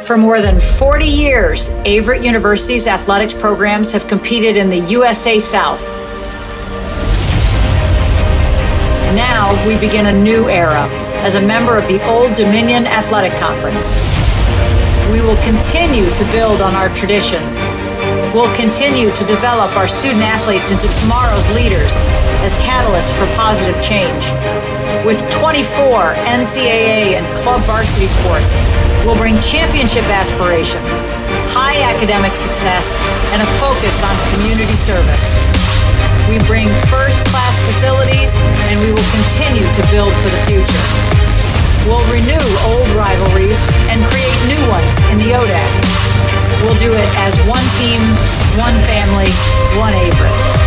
For more than 40 years, Averett University's athletics programs have competed in the USA South. Now we begin a new era as a member of the Old Dominion Athletic Conference. We will continue to build on our traditions. We'll continue to develop our student athletes into tomorrow's leaders as catalysts for positive change. With 24 NCAA and club varsity sports, we'll bring championship aspirations, high academic success, and a focus on community service. We bring first-class facilities, and we will continue to build for the future. We'll renew old rivalries and create new ones in the ODAC. We'll do it as one team, one family, one Averett.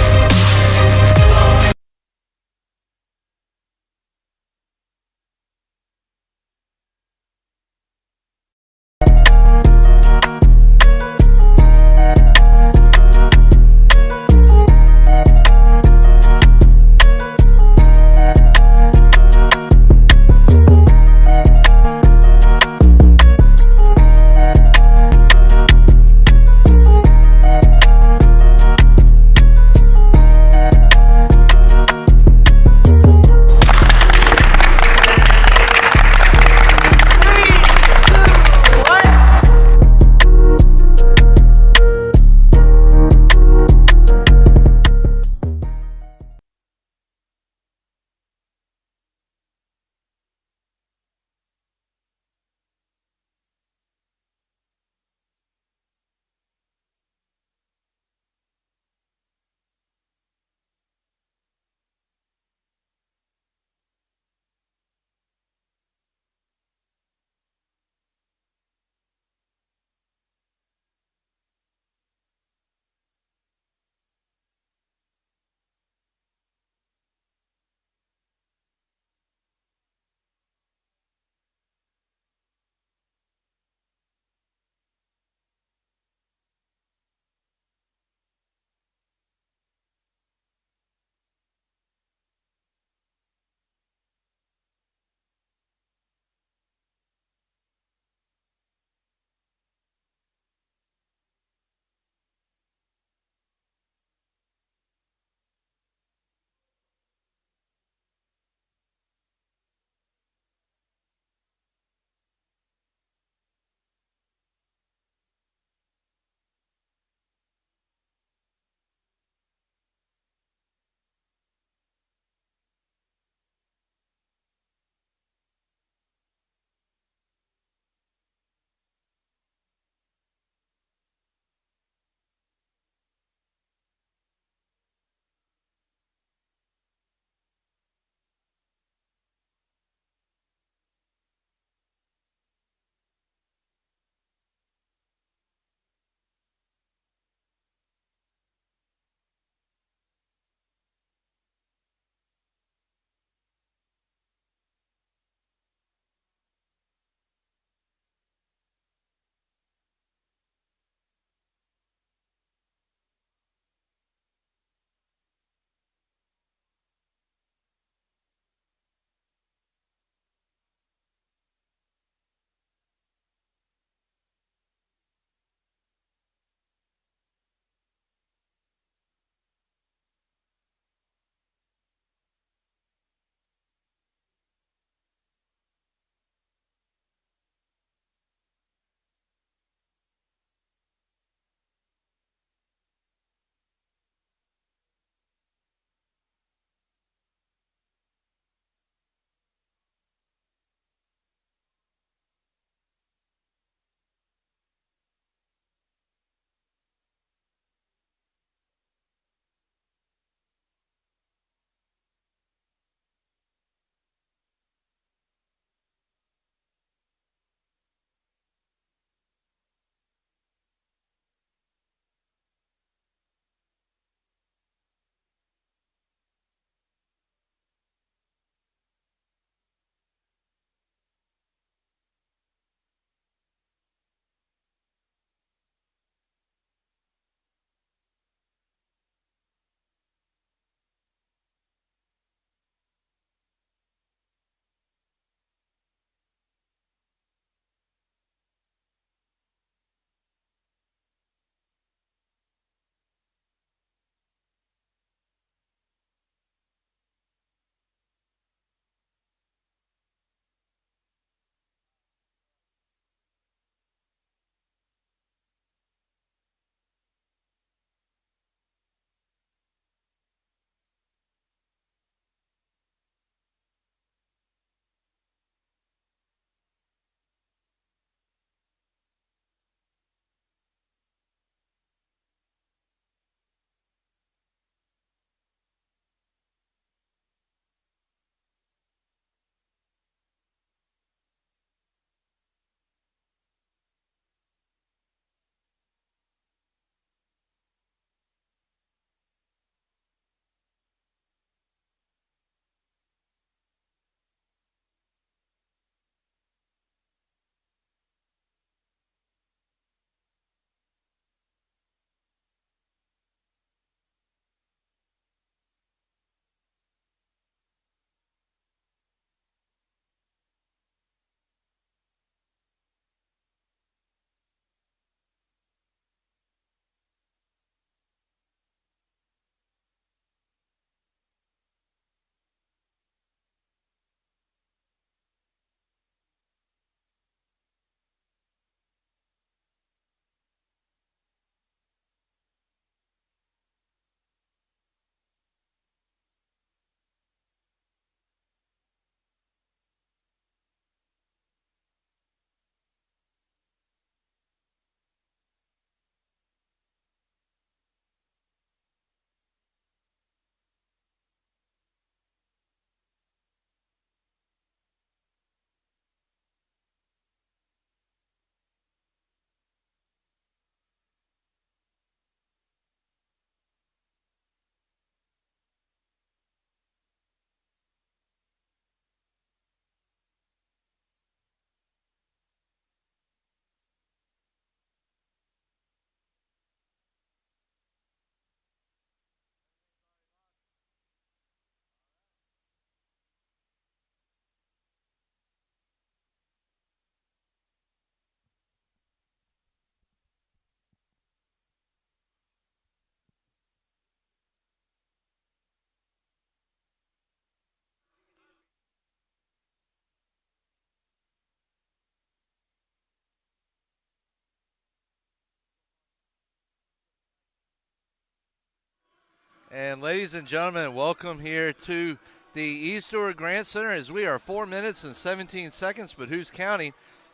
And ladies and gentlemen, welcome here to the Eastwood Grant Center as we are 4 minutes and 17 seconds, but who's counting,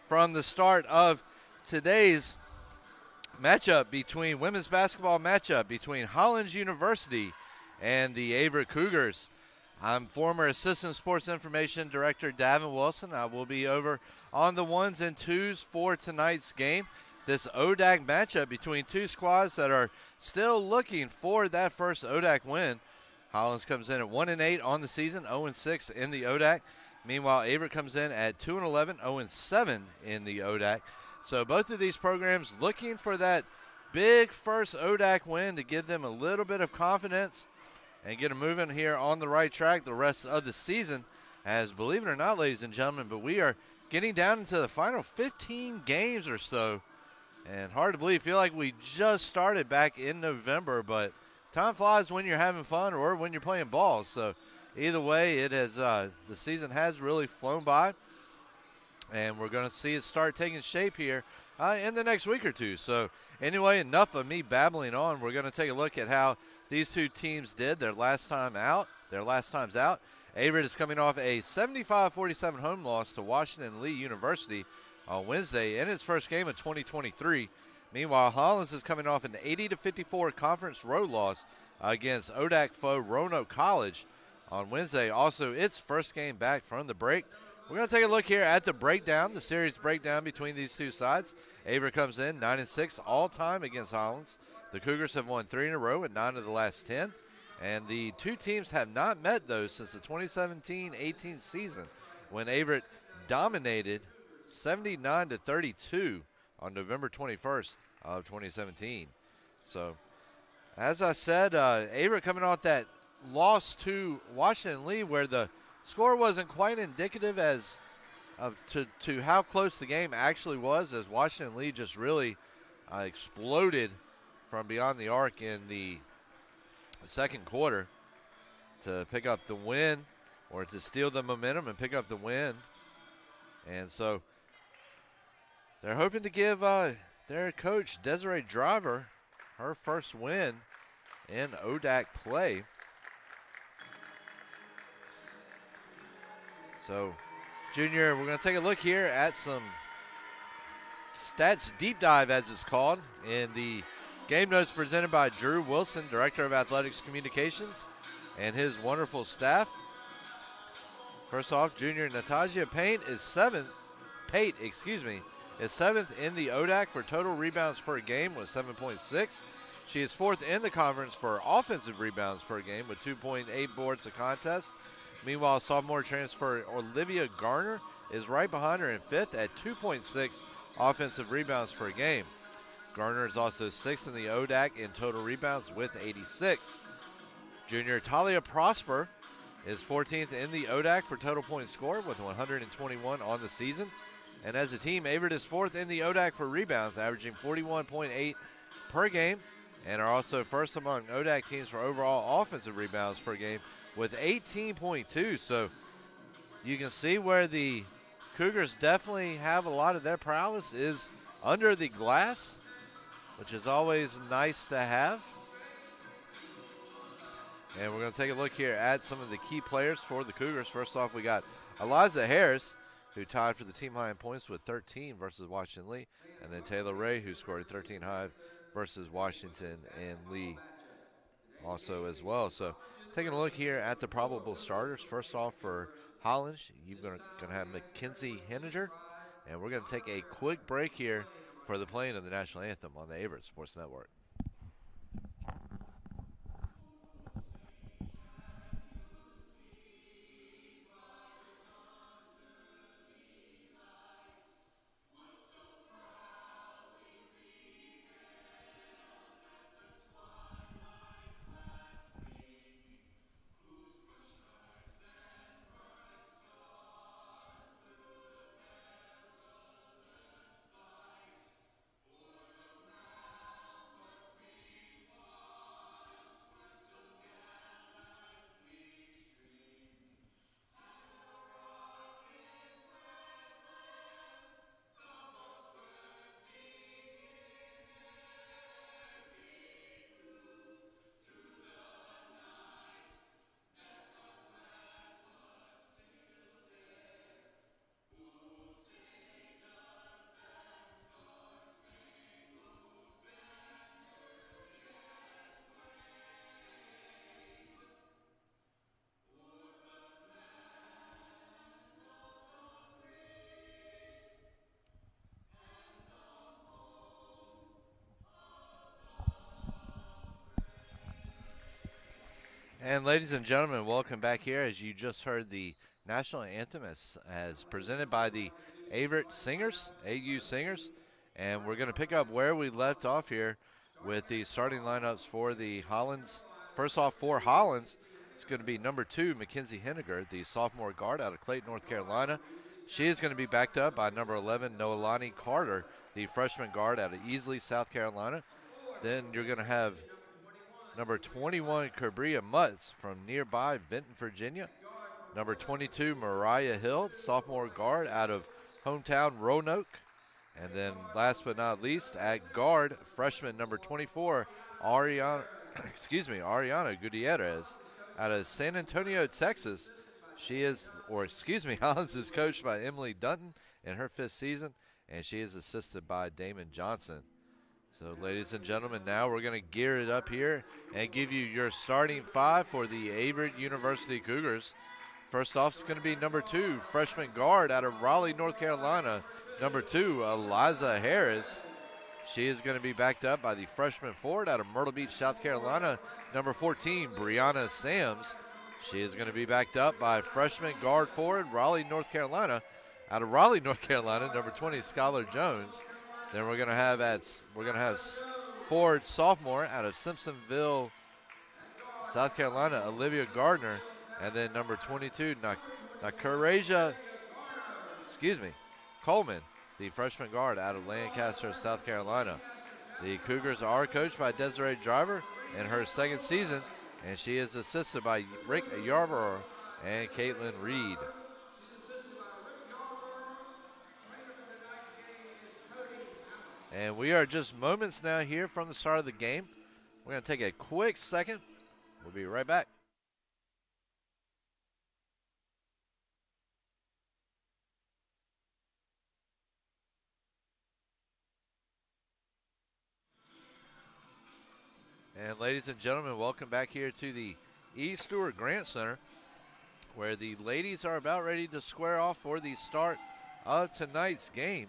from the start of today's women's basketball matchup between Hollins University and the Averett Cougars. I'm former Assistant Sports Information Director Davin Wilson. I will be over on the ones and twos for tonight's game. This ODAC matchup between two squads that are still looking for that first ODAC win. Hollins comes in at 1-8 on the season, 0-6 in the ODAC. Meanwhile, Averett comes in at 2-11, 0-7 in the ODAC. So both of these programs looking for that big first ODAC win to give them a little bit of confidence and get them moving here on the right track the rest of the season. As, believe it or not, ladies and gentlemen, but we are getting down into the final 15 games or so. And hard to believe, feel like we just started back in November, but time flies when you're having fun or when you're playing ball. So either way, it has the season has really flown by, and we're going to see it start taking shape here in the next week or two. So anyway, enough of me babbling on. We're going to take a look at how these two teams did their last times out. Averett is coming off a 75-47 home loss to Washington Lee University on Wednesday in its first game of 2023. Meanwhile, Hollins is coming off an 80-54 conference road loss against ODAC foe Roanoke College on Wednesday. Also, its first game back from the break. We're going to take a look here at the breakdown, the series breakdown between these two sides. Averett comes in 9-6 all-time against Hollins. The Cougars have won 3 in a row and 9 of the last 10. And the two teams have not met, though, since the 2017-18 season when Averett dominated 79-32 on November 21st of 2017. So, as I said, Averett coming off that loss to Washington Lee where the score wasn't quite indicative to how close the game actually was, as Washington Lee just really exploded from beyond the arc in the second quarter to pick up the win, or to steal the momentum and pick up the win. And so they're hoping to give their coach, Desiree Driver, her first win in ODAC play. So, Junior, we're going to take a look here at some stats deep dive, as it's called, in the game notes presented by Drew Wilson, Director of Athletics Communications, and his wonderful staff. First off, Junior Natasha Pate is seventh in the ODAC for total rebounds per game with 7.6. She is fourth in the conference for offensive rebounds per game with 2.8 boards a contest. Meanwhile, sophomore transfer Olivia Garner is right behind her in fifth at 2.6 offensive rebounds per game. Garner is also sixth in the ODAC in total rebounds with 86. Junior Talia Prosper is 14th in the ODAC for total points scored with 121 on the season. And as a team, Averett is fourth in the ODAC for rebounds, averaging 41.8 per game, and are also first among ODAC teams for overall offensive rebounds per game with 18.2. So you can see where the Cougars definitely have a lot of their prowess is under the glass, which is always nice to have. And we're going to take a look here at some of the key players for the Cougars. First off, we got Eliza Harris, who tied for the team high in points with 13 versus Washington Lee. And then Taylor Ray, who scored 13 high versus Washington and Lee also as well. So taking a look here at the probable starters. First off, for Hollins, you're going to have Mackenzie Henninger. And we're going to take a quick break here for the playing of the national anthem on the Averett Sports Network. And ladies and gentlemen, welcome back here. As you just heard, the national anthem as presented by the Averett Singers, AU Singers. And we're going to pick up where we left off here with the starting lineups for the Hollins. First off, for Hollins, it's going to be number 2, Mackenzie Henniger, the sophomore guard out of Clayton, North Carolina. She is going to be backed up by number 11, Noelani Carter, the freshman guard out of Easley, South Carolina. Then you're going to have number 21, Cabria Mutz from nearby Vinton, Virginia. Number 22, Mariah Hill, sophomore guard out of hometown Roanoke. And then last but not least, at guard, freshman number 24, Ariana Gutierrez out of San Antonio, Texas. Hollins is coached by Emily Dunton in her 5th season, and she is assisted by Damon Johnson. So, ladies and gentlemen, now we're going to gear it up here and give you your starting 5 for the Averett University Cougars. First off, it's going to be number 2, freshman guard out of Raleigh, North Carolina, number 2, Eliza Harris. She is going to be backed up by the freshman forward out of Myrtle Beach, South Carolina, number 14, Brianna Sams. She is going to be backed up by freshman guard forward, out of Raleigh, North Carolina, number 20, Skylar Jones. Then we're going to have forward sophomore out of Simpsonville, South Carolina, Olivia Gardner, and then number 22, Coleman, the freshman guard out of Lancaster, South Carolina. The Cougars are coached by Desiree Driver in her 2nd season, and she is assisted by Rick Yarborough and Caitlin Reed. And we are just moments now here from the start of the game. We're going to take a quick second. We'll be right back. And ladies and gentlemen, welcome back here to the E. Stewart Grant Center, where the ladies are about ready to square off for the start of tonight's game.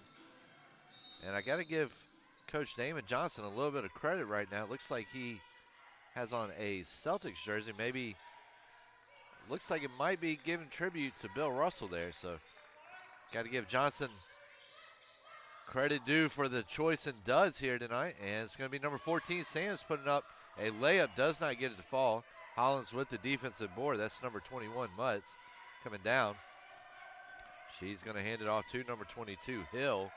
And I got to give Coach Damon Johnson a little bit of credit right now. It looks like he has on a Celtics jersey. Maybe looks like it might be giving tribute to Bill Russell there. So got to give Johnson credit due for the choice and duds here tonight. And it's going to be number 14, Sams, putting up a layup. Does not get it to fall. Hollins with the defensive board. That's number 21, Mutz, coming down. She's going to hand it off to number 22, Hill.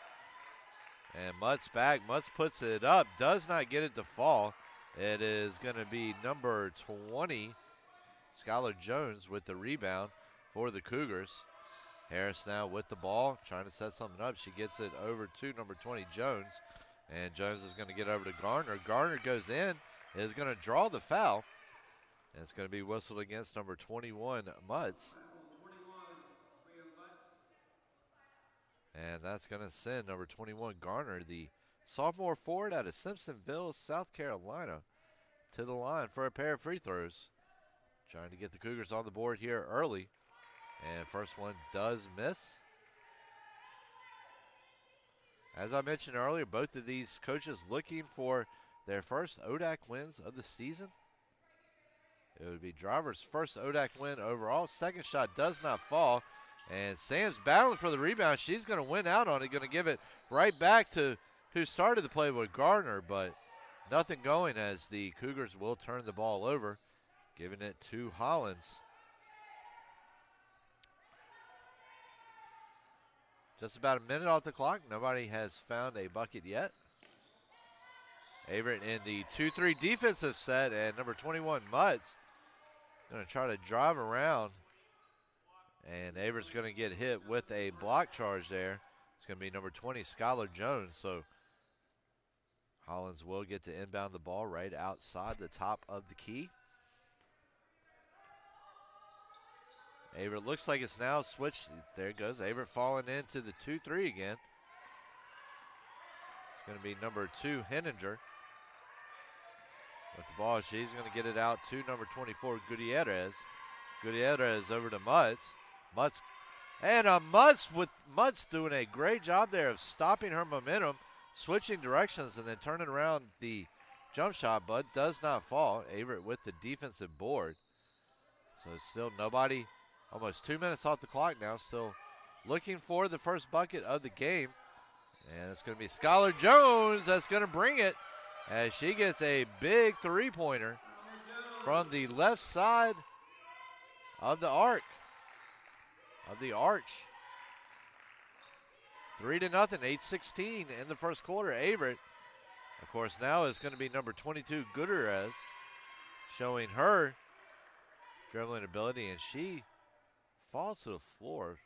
And Mutz back. Mutz puts it up. Does not get it to fall. It is going to be number 20, Skylar Jones, with the rebound for the Cougars. Harris now with the ball, trying to set something up. She gets it over to number 20, Jones. And Jones is going to get over to Garner. Garner goes in, is going to draw the foul. And it's going to be whistled against number 21, Mutz. And that's going to send number 21, Garner, the sophomore forward out of Simpsonville, South Carolina, to the line for a pair of free throws. Trying to get the Cougars on the board here early. And first one does miss. As I mentioned earlier, both of these coaches looking for their first ODAC wins of the season. It would be Driver's first ODAC win overall. Second shot does not fall. And Sam's battling for the rebound. She's going to win out on it. Going to give it right back to who started the play with Gardner. But nothing going as the Cougars will turn the ball over, giving it to Hollins. Just about a minute off the clock. Nobody has found a bucket yet. Averett in the 2-3 defensive set, and number 21, Mutz, going to try to drive around. And Averett's going to get hit with a block charge there. It's going to be number 20, Skylar Jones. So Hollins will get to inbound the ball right outside the top of the key. Averett looks like it's now switched. There it goes. Averett falling into the 2-3 again. It's going to be number 2, Henninger. With the ball, she's going to get it out to number 24, Gutierrez. Gutierrez over to Mutz. Mutz doing a great job there of stopping her momentum, switching directions, and then turning around the jump shot, but does not fall. Averett with the defensive board. So still nobody, almost 2 minutes off the clock now, still looking for the first bucket of the game. And it's going to be Skylar Jones that's going to bring it as she gets a big three-pointer from the left side of the arch. 3-0, 8:16 in the first quarter. Averett, of course, now is going to be number 22, Gutierrez, showing her dribbling ability, and she falls to the floor.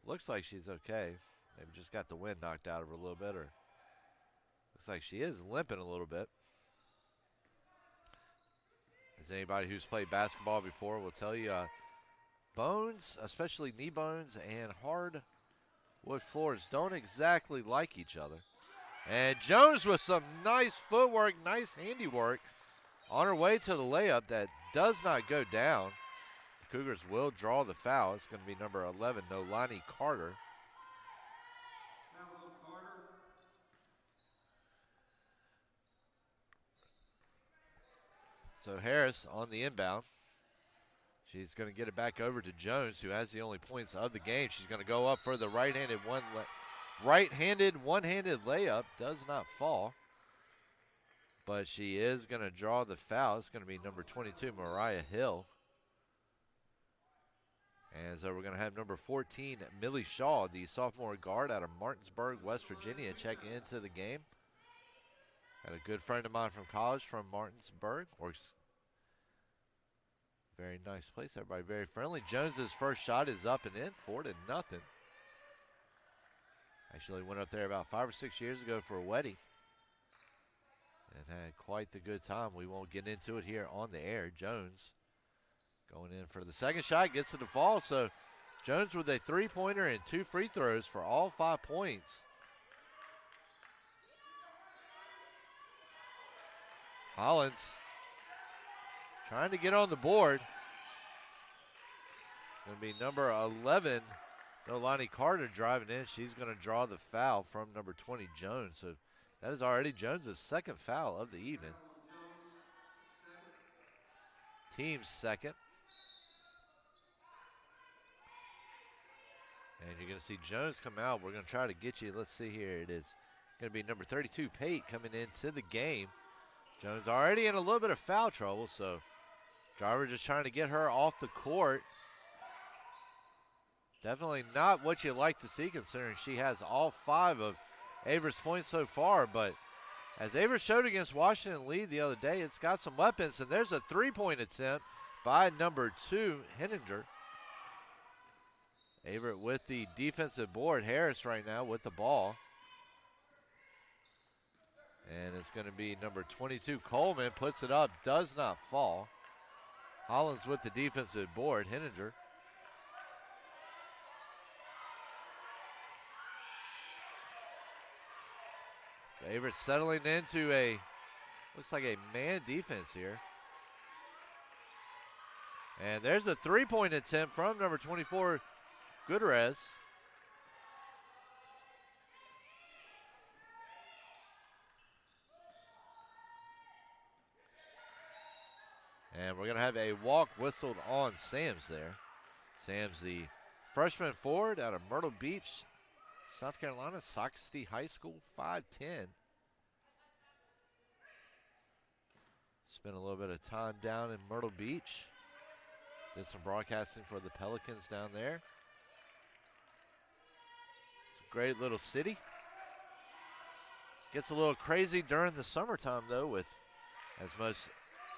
Looks like she's okay. Maybe just got the wind knocked out of her a little bit, or looks like she is limping a little bit. As anybody who's played basketball before will tell you, bones, especially knee bones and hardwood floors, don't exactly like each other. And Jones with some nice footwork, nice handiwork on her way to the layup that does not go down. The Cougars will draw the foul. It's going to be number 11, Nolani Carter. So Harris on the inbound. She's going to get it back over to Jones, who has the only points of the game. She's going to go up for the right-handed one-handed layup. Does not fall. But she is going to draw the foul. It's going to be number 22, Mariah Hill. And so we're going to have number 14, Millie Shaw, the sophomore guard out of Martinsburg, West Virginia, check into the game. Got a good friend of mine from college from Martinsburg. Works very nice place. Everybody very friendly. Jones's first shot is up and in, 4-0. Actually went up there about 5 or 6 years ago for a wedding and had quite the good time. We won't get into it here on the air. Jones going in for the second shot, gets it to fall. So Jones with a three-pointer and 2 free throws for all 5 points. Hollins trying to get on the board. It's going to be number 11, Nolani Carter, driving in. She's going to draw the foul from number 20, Jones. So that is already Jones' second foul of the evening. Team's second. And you're going to see Jones come out. We're going to try to get you. Let's see here. It is going to be number 32, Pate, coming into the game. Jones already in a little bit of foul trouble, so driver just trying to get her off the court. Definitely not what you like to see, considering she has all 5 of Averett's points so far. But as Averett showed against Washington Lee the other day, it's got some weapons, and there's a three-point attempt by number 2, Henninger. Averett with the defensive board. Harris right now with the ball. And it's going to be number 22, Coleman, puts it up, does not fall. Hollins with the defensive board, Henninger. So Averett settling into looks like a man defense here. And there's a three-point attempt from number 24, Gutierrez. And we're going to have a walk whistled on Sams there. Sams, the freshman forward out of Myrtle Beach, South Carolina, Socastee High School, 5'10". Spent a little bit of time down in Myrtle Beach. Did some broadcasting for the Pelicans down there. It's a great little city. Gets a little crazy during the summertime, though, with as most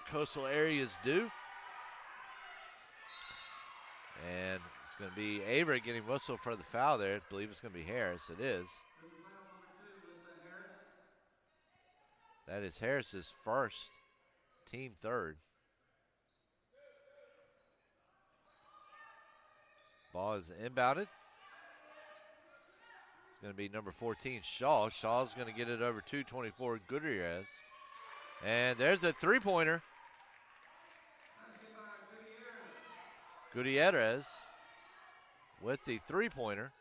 coastal areas do. And it's going to be Averett getting whistled for the foul there. I believe it's going to be Harris. It is. That is Harris's first, team third. Ball is inbounded. It's going to be number 14, Shaw. Shaw's going to get it over to 24, Gutierrez. And there's a three-pointer. Gutierrez with the three-pointer.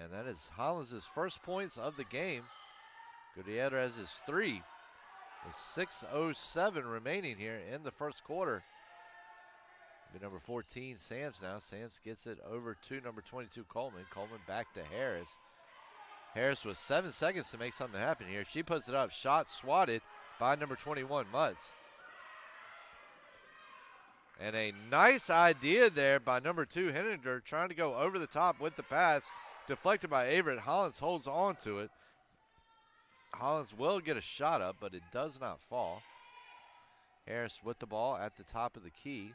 And that is Hollins' first points of the game. Gutierrez is 3 with 6:07 remaining here in the first quarter. Be number 14, Sams now. Sams gets it over to number 22, Coleman. Coleman back to Harris. Harris with 7 seconds to make something happen here. She puts it up. Shot swatted by number 21, Mutz. And a nice idea there by number 2, Henninger, trying to go over the top with the pass. Deflected by Averett. Hollins holds on to it. Hollins will get a shot up, but it does not fall. Harris with the ball at the top of the key.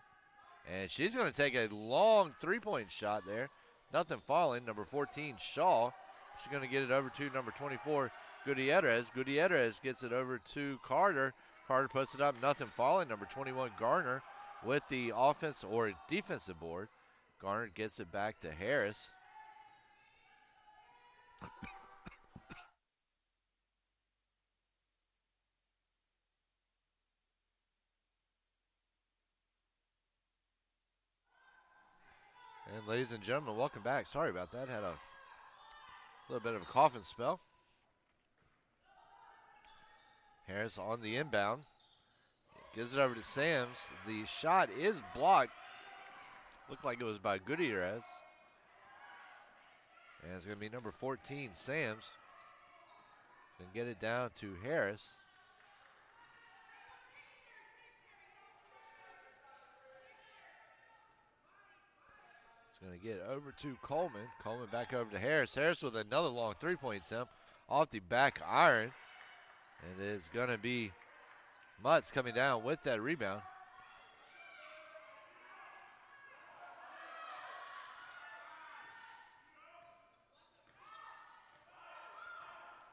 And she's going to take a long three-point shot there. Nothing falling. Number 14, Shaw. She's going to get it over to number 24, Gutierrez. Gutierrez gets it over to Carter. Carter puts it up. Nothing falling. Number 21, Garner with the offense or defensive board. Garner gets it back to Harris. And ladies and gentlemen, welcome back. Sorry about that. Had a little bit of a coughing spell. Harris on the inbound. Gives it over to Sams. The shot is blocked. Looked like it was by Gutierrez. And it's going to be number 14, Sams. Going to get it down to Harris. Going to get over to Coleman. Coleman back over to Harris. Harris with another long three-point attempt off the back iron. And it is going to be Mutz coming down with that rebound.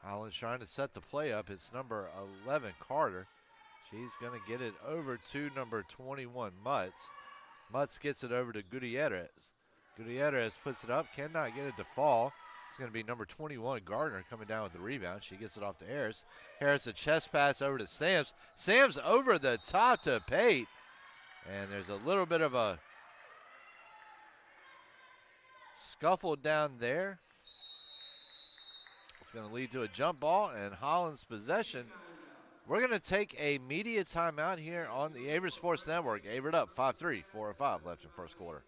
Hollins trying to set the play up. It's number 11, Carter. She's going to get it over to number 21, Mutz. Mutz gets it over to Gutierrez. Gutierrez puts it up, cannot get it to fall. It's going to be number 21, Gardner, coming down with the rebound. She gets it off to Harris. Harris, a chest pass over to Sams. Sams over the top to Pate. And there's a little bit of a scuffle down there. It's going to lead to a jump ball and Hollins possession. We're going to take a media timeout here on the Averett Sports Network. Averett up 5-3, 4:05 left in first quarter.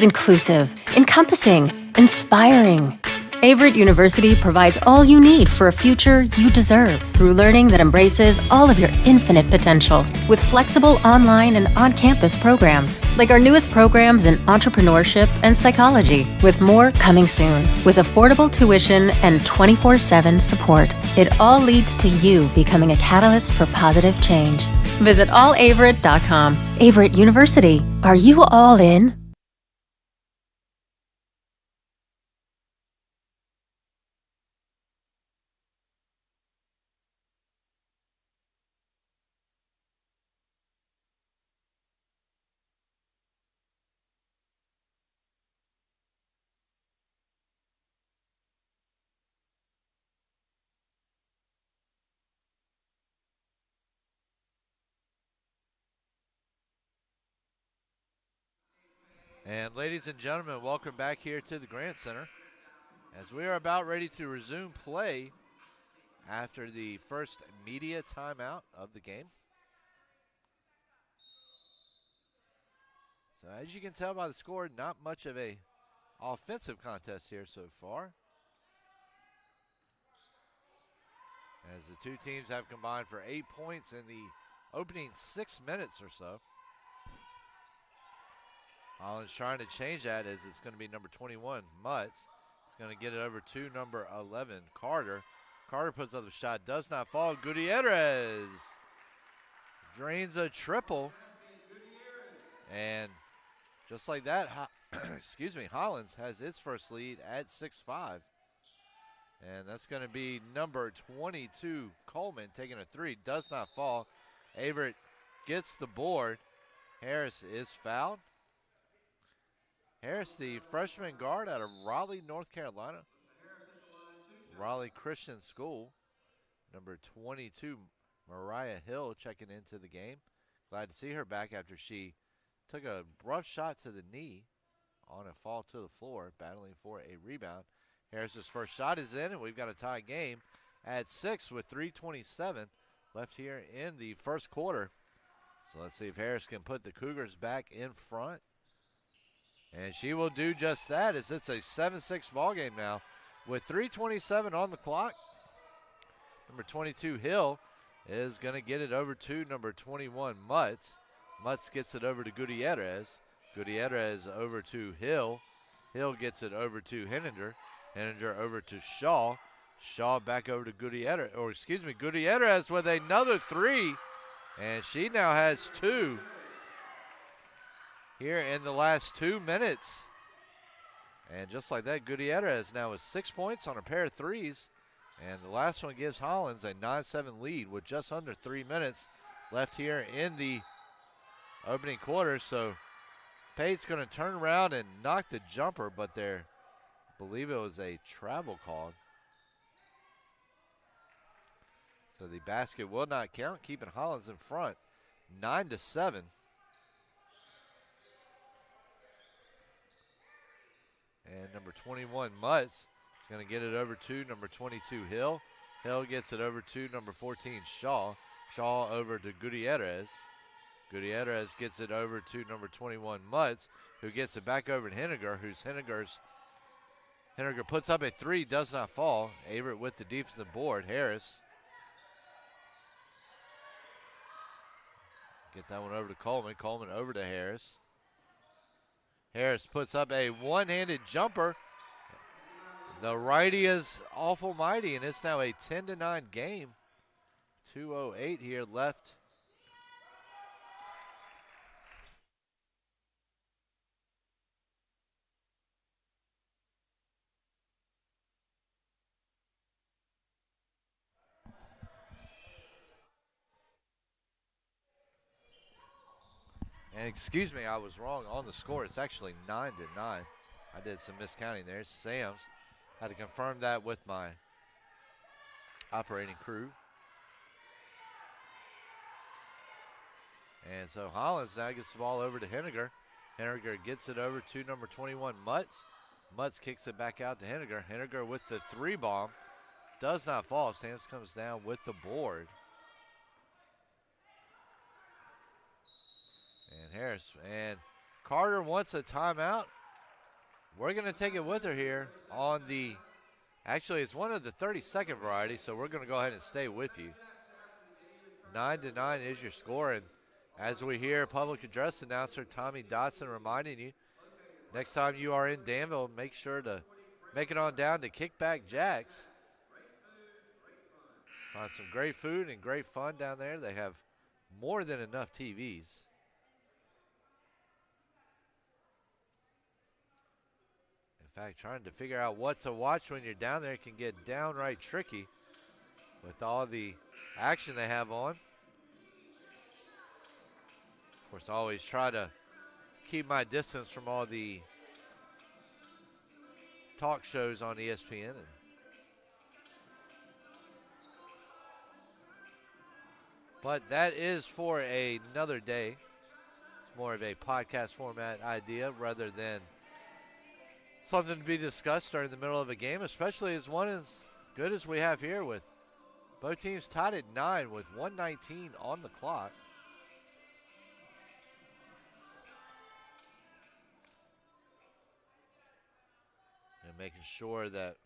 Inclusive, encompassing, inspiring. Averett University provides all you need for a future you deserve through learning that embraces all of your infinite potential with flexible online and on-campus programs like our newest programs in entrepreneurship and psychology, with more coming soon, with affordable tuition and 24/7 support. It all leads to you becoming a catalyst for positive change. Visit allaverett.com. Averett University. Are you all in? And ladies and gentlemen, welcome back here to the Grant Center as we are about ready to resume play after the first media timeout of the game. So as you can tell by the score, not much of a offensive contest here so far, as the two teams have combined for 8 points in the opening 6 minutes or so. Hollins trying to change that as it's going to be number 21, Mutz. He's going to get it over to number 11, Carter. Carter puts up the shot, does not fall. Gutierrez drains a triple. And just like that, Hollins has its first lead at 6-5. And that's going to be number 22, Coleman, taking a three, does not fall. Averett gets the board. Harris is fouled. Harris, the freshman guard out of Raleigh, North Carolina. Raleigh Christian School. Number 22, Mariah Hill, checking into the game. Glad to see her back after she took a rough shot to the knee on a fall to the floor, battling for a rebound. Harris's first shot is in, and we've got a tie game at 6 with 3:27 left here in the first quarter. So let's see if Harris can put the Cougars back in front. And she will do just that, as it's a 7-6 ball game now with 3:27 on the clock. Number 22, Hill, is going to get it over to number 21, Mutz. Mutz gets it over to Gutierrez. Gutierrez over to Hill. Hill gets it over to Henninger. Henninger over to Shaw. Shaw back over to Gutierrez, Gutierrez with another three. And she now has two here in the last 2 minutes. And just like that, Gutierrez now with 6 points on a pair of threes. And the last one gives Hollins a 9-7 lead with just under 3 minutes left here in the opening quarter. So Pate's going to turn around and knock the jumper, but I believe it was a travel call. So the basket will not count, keeping Hollins in front, 9-7. And number 21, Mutz, is going to get it over to number 22, Hill. Hill gets it over to number 14, Shaw. Shaw over to Gutierrez. Gutierrez gets it over to number 21, Mutz, who gets it back over to Henninger, Henninger puts up a three, does not fall. Averett with the defensive board. Harris. Get that one over to Coleman. Coleman over to Harris. Harris puts up a one-handed jumper. The righty is awful mighty, and it's now a 10-9 game. 2:08 here left. And excuse me, I was wrong on the score. It's actually 9-9. I did some miscounting there. Sam's had to confirm that with my operating crew. And so Hollins now gets the ball over to Henninger. Henninger gets it over to number 21, Mutz. Mutz kicks it back out to Henninger. Henninger with the three bomb. Does not fall. Sam's comes down with the board. And Harris and Carter wants a timeout. We're going to take it with her here on actually it's one of the 30-second variety, so we're going to go ahead and stay with you. 9-9 is your score, and as we hear public address announcer Tommy Dotson reminding you, next time you are in Danville, make sure to make it on down to Kickback Jacks. Find some great food and great fun down there. They have more than enough TVs. In fact, trying to figure out what to watch when you're down there can get downright tricky with all the action they have on. Of course, I always try to keep my distance from all the talk shows on ESPN. But that is for another day. It's more of a podcast format idea rather than something to be discussed during the middle of a game, especially as one as good as we have here with both teams tied at 9 with 1:19 on the clock. And making sure that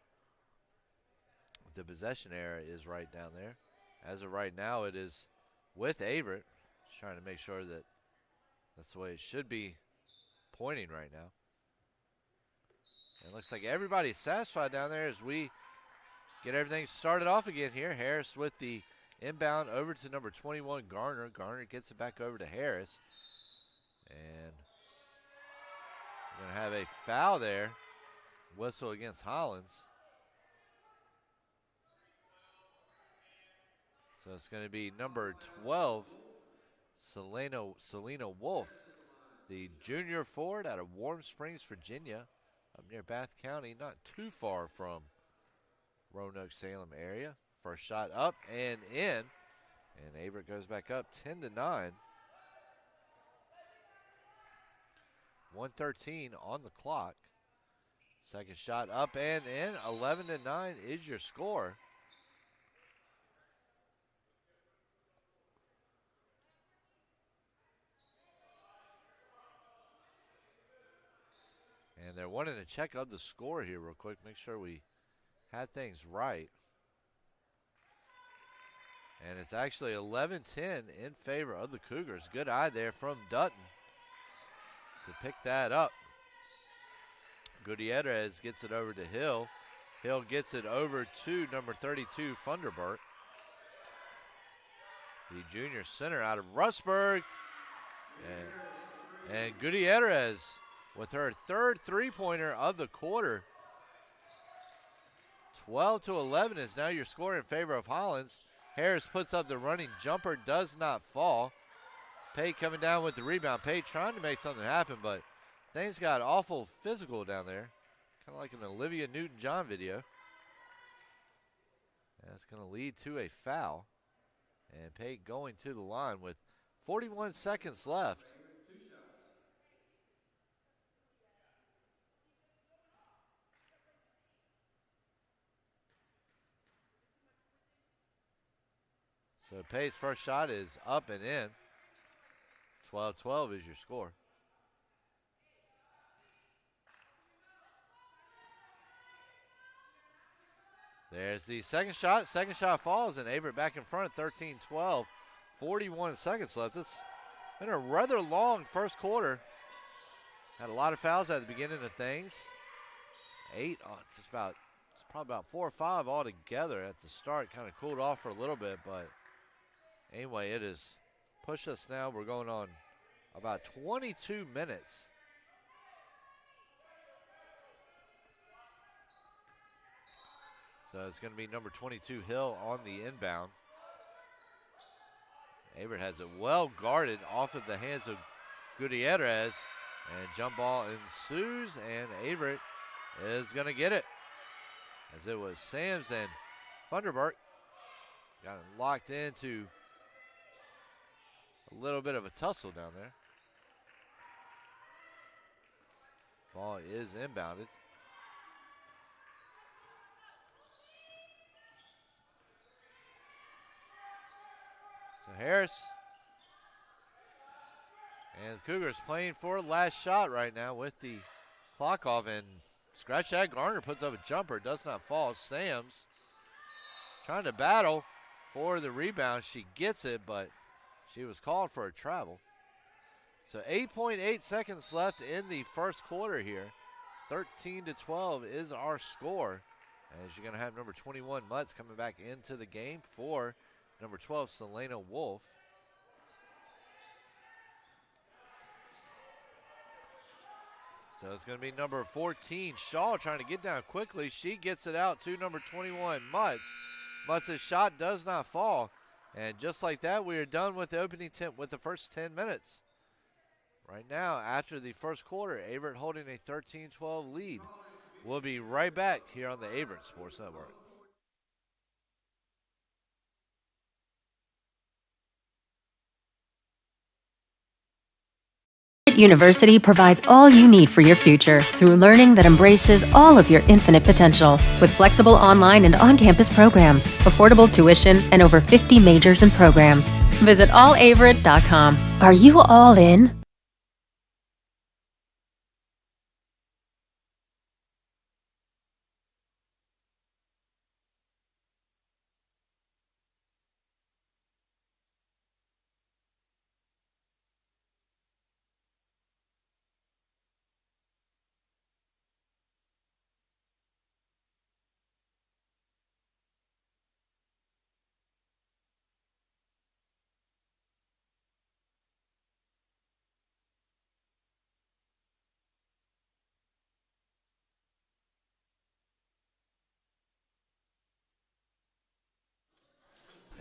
the possession area is right down there. As of right now, it is with Averett. Just trying to make sure that that's the way it should be pointing right now. It looks like everybody's satisfied down there as we get everything started off again here. Harris with the inbound over to number 21, Garner. Garner gets it back over to Harris. And we're going to have a foul there. Whistle against Hollins. So it's going to be number 12, Selena Wolf, the junior forward out of Warm Springs, Virginia. Up near Bath County, not too far from Roanoke, Salem area. First shot up and in. And Averett goes back up 10-9. 1:13 on the clock. Second shot up and in. 11-9 is your score. And they're wanting to check out the score here real quick, make sure we had things right. And it's actually 11-10 in favor of the Cougars. Good eye there from Dutton to pick that up. Gutierrez gets it over to Hill. Hill gets it over to number 32, Funderburk. The junior center out of Rustburg. And Gutierrez with her third three-pointer of the quarter. 12-11 is now your score in favor of Hollins. Harris puts up the running jumper, does not fall. Pate coming down with the rebound. Pate trying to make something happen, but things got awful physical down there. Kind of like an Olivia Newton-John video. That's going to lead to a foul. And Pate going to the line with 41 seconds left. So Pate's first shot is up and in. 12-12 is your score. There's the second shot. Second shot falls, and Averett back in front at 13-12. 41 seconds left. It's been a rather long first quarter. Had a lot of fouls at the beginning of things. 8 on just about, it's probably about 4 or 5 altogether at the start. Kind of cooled off for a little bit, but anyway, it has pushed us now. We're going on about 22 minutes. So it's going to be number 22, Hill, on the inbound. Averett has it well guarded off of the hands of Gutierrez. And jump ball ensues, and Averett is going to get it. As it was Sams and Funderburk. Got it locked into a little bit of a tussle down there. Ball is inbounded. So Harris and the Cougars playing for last shot right now with the clock off, and scratch that. Garner puts up a jumper, does not fall. Sams trying to battle for the rebound. She gets it, but she was called for a travel. So 8.8 seconds left in the first quarter here. 13-12 is our score. As you're going to have number 21, Mutz, coming back into the game for number 12, Selena Wolf. So it's going to be number 14, Shaw, trying to get down quickly. She gets it out to number 21, Mutz. Mutz's shot does not fall. And just like that, we are done with the opening 10, with the first 10 minutes. Right now, after the first quarter, Averett holding a 13-12 lead. We'll be right back here on the Averett Sports Network. University provides all you need for your future through learning that embraces all of your infinite potential. With flexible online and on-campus programs, affordable tuition, and over 50 majors and programs. Visit allaverett.com. Are you all in?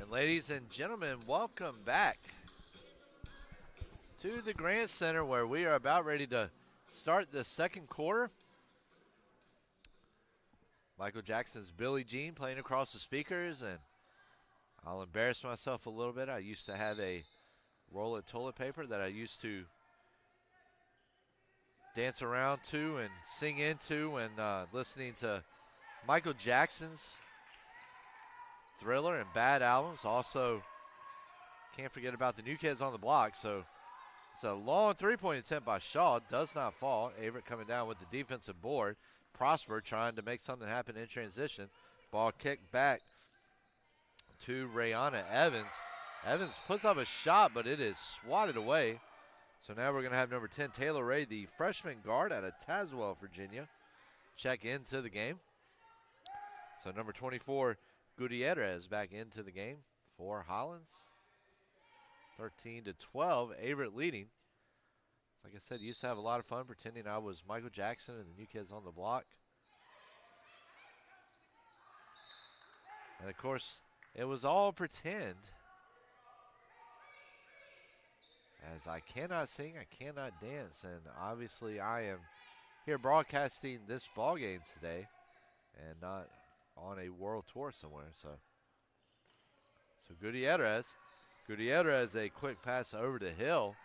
Ladies and gentlemen, welcome back to the Grant Center, where we are about ready to start the second quarter. Michael Jackson's Billie Jean playing across the speakers, and I'll embarrass myself a little bit. I used to have a roll of toilet paper that I used to dance around to and sing into when listening to Michael Jackson's Thriller and Bad albums. Also, can't forget about the New Kids on the Block. So It's a long three-point attempt by Shaw. Does not fall. Averett coming down with the defensive board. Prosper trying to make something happen in transition. Ball kicked back to Rayana Evans. Evans puts up a shot, but it is swatted away. So now we're going to have number 10, Taylor Ray, the freshman guard out of Tazewell, Virginia, check into the game. So number 24, Gutierrez back into the game for Hollins. 13-12, Averett leading. Like I said, used to have a lot of fun pretending I was Michael Jackson and the New Kids on the Block. And of course, it was all pretend. As I cannot sing, I cannot dance, and obviously I am here broadcasting this ball game today and not on a world tour somewhere. So Gutierrez, a quick pass over to Hill.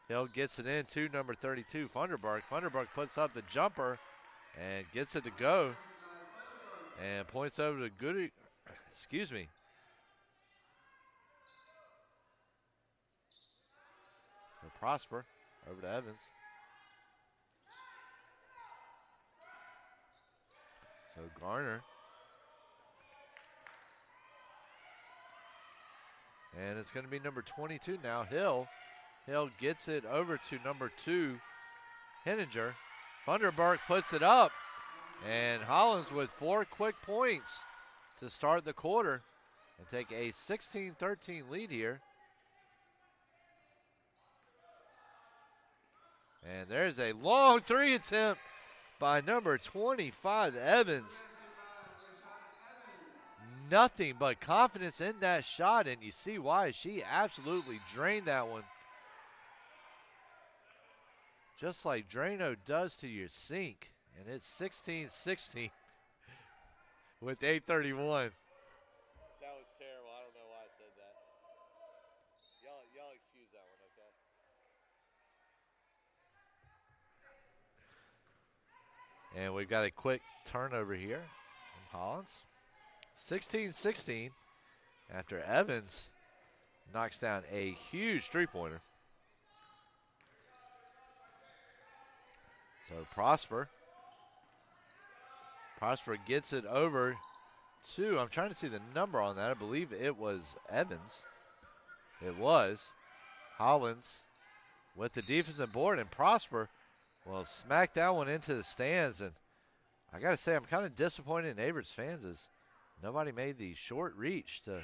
Hill gets it in to number 32, Funderburk. Funderburk puts up the jumper and gets it to go and points over to excuse me. So Prosper over to Evans. So Garner. And it's going to be number 22 now, Hill. Hill gets it over to number 2, Henninger. Funderburk puts it up. And Hollins with 4 quick points to start the quarter and take a 16-13 lead here. And there's a long 3 attempt by number 25, Evans. Nothing but confidence in that shot, and you see why. She absolutely drained that one. Just like Drano does to your sink. And it's 16-16 with 8:31. That was terrible. I don't know why I said that. Y'all excuse that one, okay? And we've got a quick turnover here from Hollins. 16-16 after Evans knocks down a huge three-pointer. So Prosper gets it over to, I'm trying to see the number on that. I believe it was Evans. It was. Hollins with the defensive board, and Prosper will smack that one into the stands. And I got to say, I'm kind of disappointed in Averett's fans as nobody made the short reach to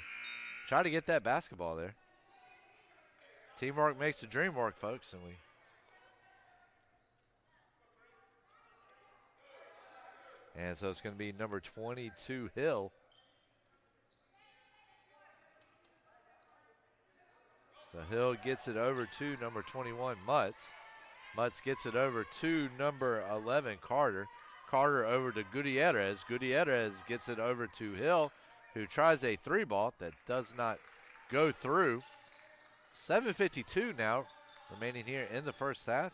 try to get that basketball there. Teamwork makes the dream work, folks, and so it's going to be number 22, Hill. So Hill gets it over to number 21, Mutz. Mutz gets it over to number 11, Carter. Carter over to Gutierrez. Gutierrez gets it over to Hill, who tries a 3-ball that does not go through. 7:52 now remaining here in the first half.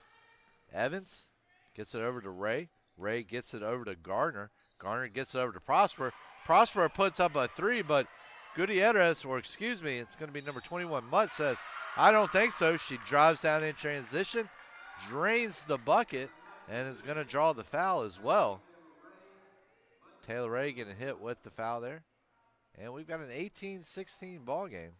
Evans gets it over to Ray. Ray gets it over to Gardner. Gardner gets it over to Prosper. Prosper puts up a 3, but Gutierrez, or excuse me, it's going to be number 21, Mutt, says, I don't think so. She drives down in transition, drains the bucket, and is going to draw the foul as well. Taylor Ray getting hit with the foul there. And we've got an 18-16 ball game.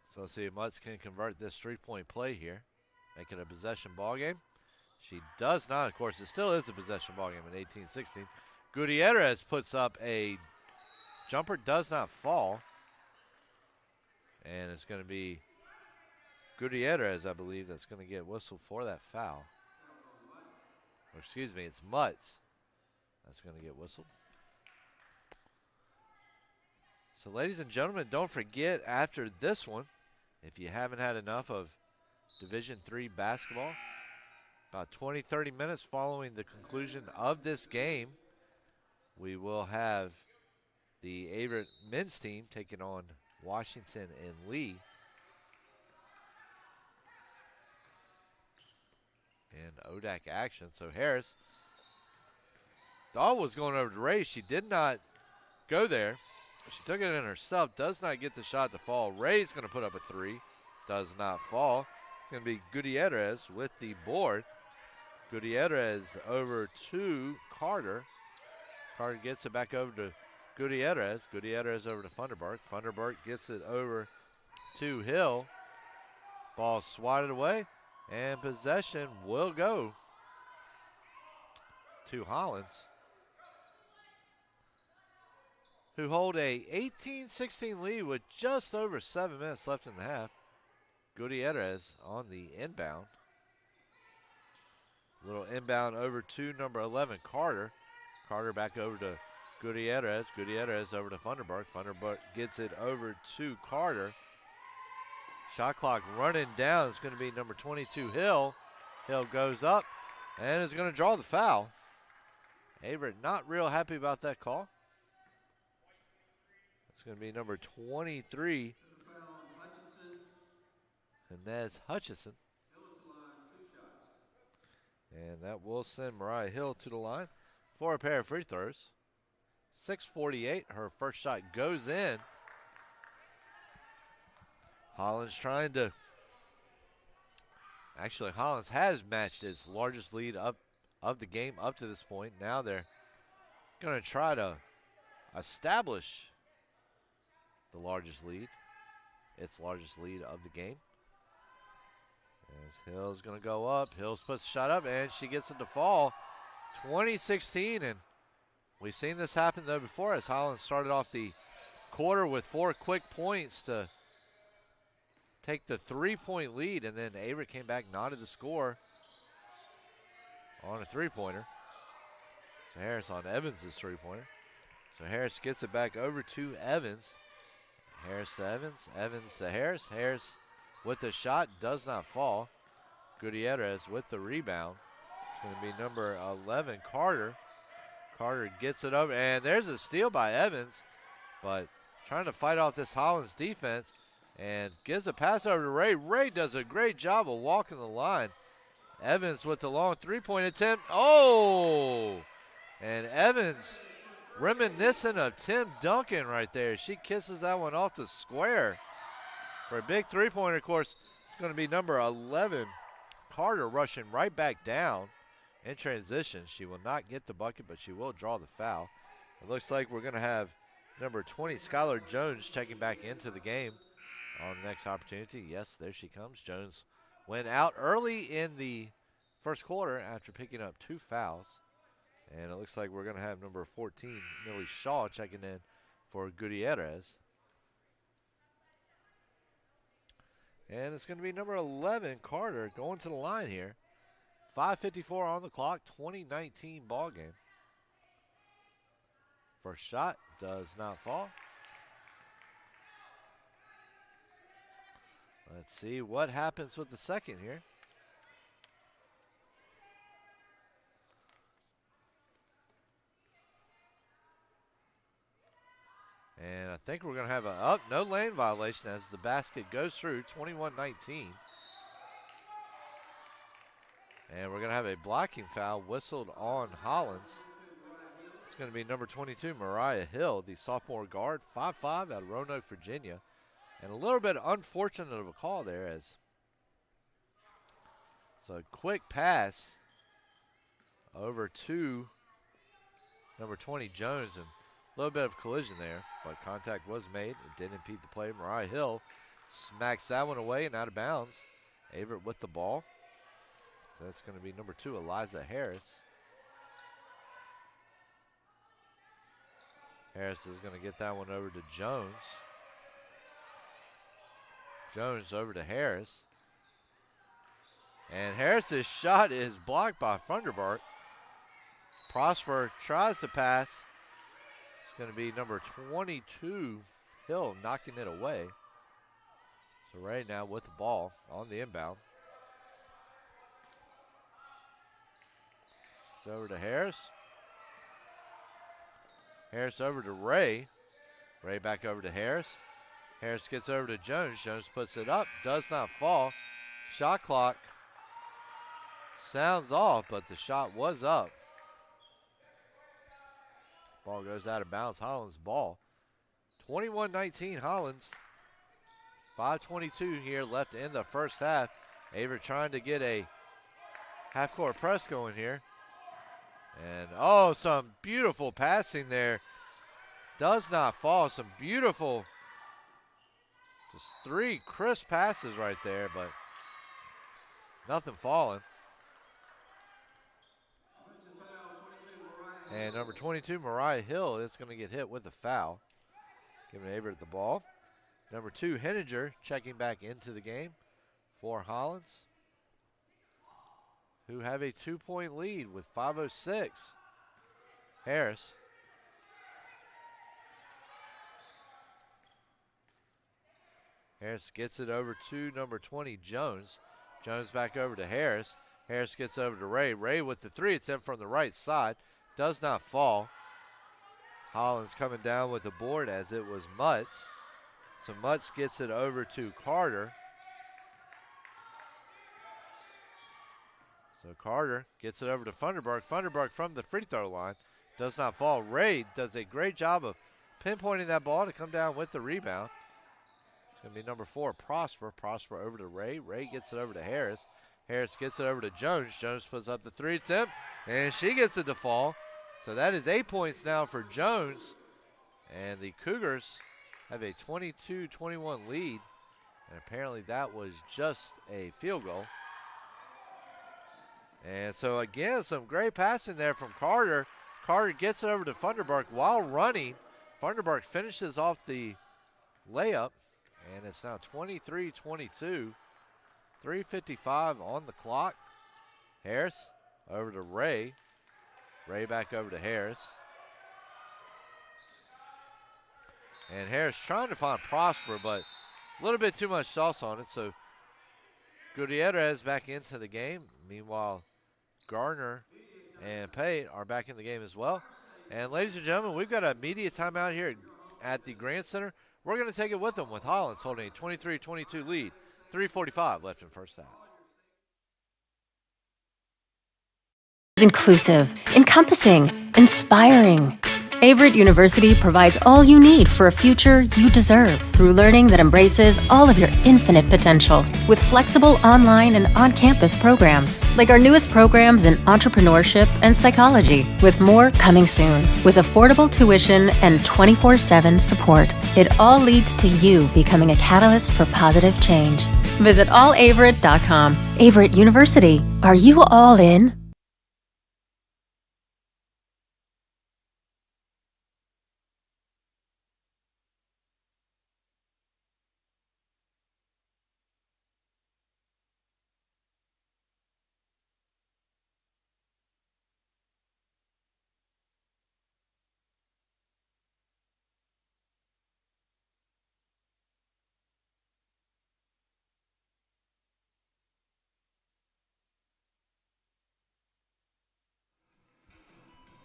So let's see if Mutz can convert this three-point play here, make it a possession ball game. She does not. Of course, it still is a possession ball game at 18-16. Gutierrez puts up a jumper, does not fall. And it's going to be Gutierrez, I believe, that's going to get whistled for that foul. Or excuse me, it's Mutz that's going to get whistled. So, ladies and gentlemen, don't forget after this one, if you haven't had enough of Division III basketball, about 20-30 minutes following the conclusion of this game, we will have the Averett men's team taking on Washington and Lee. in ODAC action. So Harris thought was going over to Ray. She did not go there. She took it in herself. Does not get the shot to fall. Ray's going to put up a three. Does not fall. It's going to be Gutierrez with the board. Gutierrez over to Carter. Carter gets it back over to Gutierrez. Gutierrez over to Funderburk. Funderburk gets it over to Hill. Ball swatted away, and possession will go to Hollins, who hold a 18-16 lead with just over 7 minutes left in the half. Gutierrez on the inbound. Little inbound over to number 11, Carter. Carter back over to Gutierrez. Gutierrez over to Funderburk. Funderburk gets it over to Carter. Shot clock running down. It's going to be number 22, Hill. Hill goes up and is going to draw the foul. Averett not real happy about that call. It's going to be number 23, Inez Hutchinson. And that will send Mariah Hill to the line for a pair of free throws. 6:48. Her first shot goes in. Hollins trying to. Actually, Hollins has matched its largest lead up of the game up to this point. Now they're going to try to establish the largest lead, its largest lead of the game. As Hill's going to go up. Hills puts the shot up, and she gets it to fall. 20-16, and we've seen this happen, though, before, as Hollins started off the quarter with 4 quick points to take the 3-point lead, and then Averett came back, knotted the score on a three-pointer. So Harris on Evans' three-pointer. So Harris gets it back over to Evans. Harris to Evans. Evans to Harris. Harris with the shot, does not fall. Gutierrez with the rebound. It's going to be number 11, Carter. Carter gets it over, and there's a steal by Evans, but trying to fight off this Hollins defense, and gives a pass over to Ray. Ray does a great job of walking the line. Evans with the long three-point attempt. Oh! And Evans reminiscent of Tim Duncan right there. She kisses that one off the square. For a big three-pointer, of course, it's going to be number 11, Carter, rushing right back down in transition. She will not get the bucket, but she will draw the foul. It looks like we're going to have number 20, Skylar Jones, checking back into the game on the next opportunity. Yes, there she comes. Jones went out early in the first quarter after picking up 2 fouls. And it looks like we're going to have number 14, Millie Shaw, checking in for Gutierrez. And it's going to be number 11, Carter, going to the line here. 5:54 on the clock, 2019 ball game. First shot does not fall. Let's see what happens with the second here. And I think we're going to have a no lane violation as the basket goes through, 21-19. And we're going to have a blocking foul whistled on Hollins. It's going to be number 22, Mariah Hill, the sophomore guard, 5'5", out of Roanoke, Virginia. And a little bit unfortunate of a call there, as so a quick pass over to number 20, Jones, and a little bit of collision there, but contact was made. It didn't impede the play. Mariah Hill smacks that one away and out of bounds. Averett with the ball. So that's going to be number 2, Eliza Harris. Harris is going to get that one over to Jones. Jones over to Harris. And Harris's shot is blocked by Funderburk. Prosper tries to pass. It's going to be number 22, Hill, knocking it away. So right now with the ball on the inbound. It's over to Harris. Harris over to Ray. Ray back over to Harris. Harris gets over to Jones. Jones puts it up. Does not fall. Shot clock Sounds off, but the shot was up. Ball goes out of bounds. Hollins ball. 21-19 Hollins. 5:22 here left in the first half. Averett trying to get a half-court press going here. And, oh, some beautiful passing there. Does not fall. Some beautiful, just 3 crisp passes right there, but nothing falling. And number 22, Mariah Hill, is going to get hit with a foul. Giving Averett the ball. Number 2, Henninger, checking back into the game for Hollins, who have a 2-point lead with 5:06. Harris. Harris gets it over to number 20, Jones. Jones back over to Harris. Harris gets over to Ray. Ray with the 3. It's in from the right side. Does not fall. Hollins coming down with the board as it was Mutz. So Mutz gets it over to Carter. So Carter gets it over to Funderburk. Funderburk from the free throw line. Does not fall. Ray does a great job of pinpointing that ball to come down with the rebound. It's going to be number 4, Prosper. Prosper over to Ray. Ray gets it over to Harris. Harris gets it over to Jones. Jones puts up the 3 attempt, and she gets it to fall. So that is 8 points now for Jones. And the Cougars have a 22-21 lead. And apparently that was just a field goal. And so again, some great passing there from Carter. Carter gets it over to Funderburk while running. Funderburk finishes off the layup. And it's now 23-22. 3:55 on the clock. Harris over to Ray. Ray back over to Harris. And Harris trying to find Prosper, but a little bit too much sauce on it. So Gutierrez back into the game. Meanwhile, Garner and Pate are back in the game as well. And ladies and gentlemen, we've got a media timeout here at the Grant Center. We're going to take it with them with Hollins holding a 23-22 lead. 3:45 left in first half. Inclusive, encompassing, inspiring. Averett University provides all you need for a future you deserve through learning that embraces all of your infinite potential with flexible online and on-campus programs like our newest programs in entrepreneurship and psychology, with more coming soon, with affordable tuition and 24/7 support. It all leads to you becoming a catalyst for positive change. Visit allaverett.com. Averett University. Are you all in?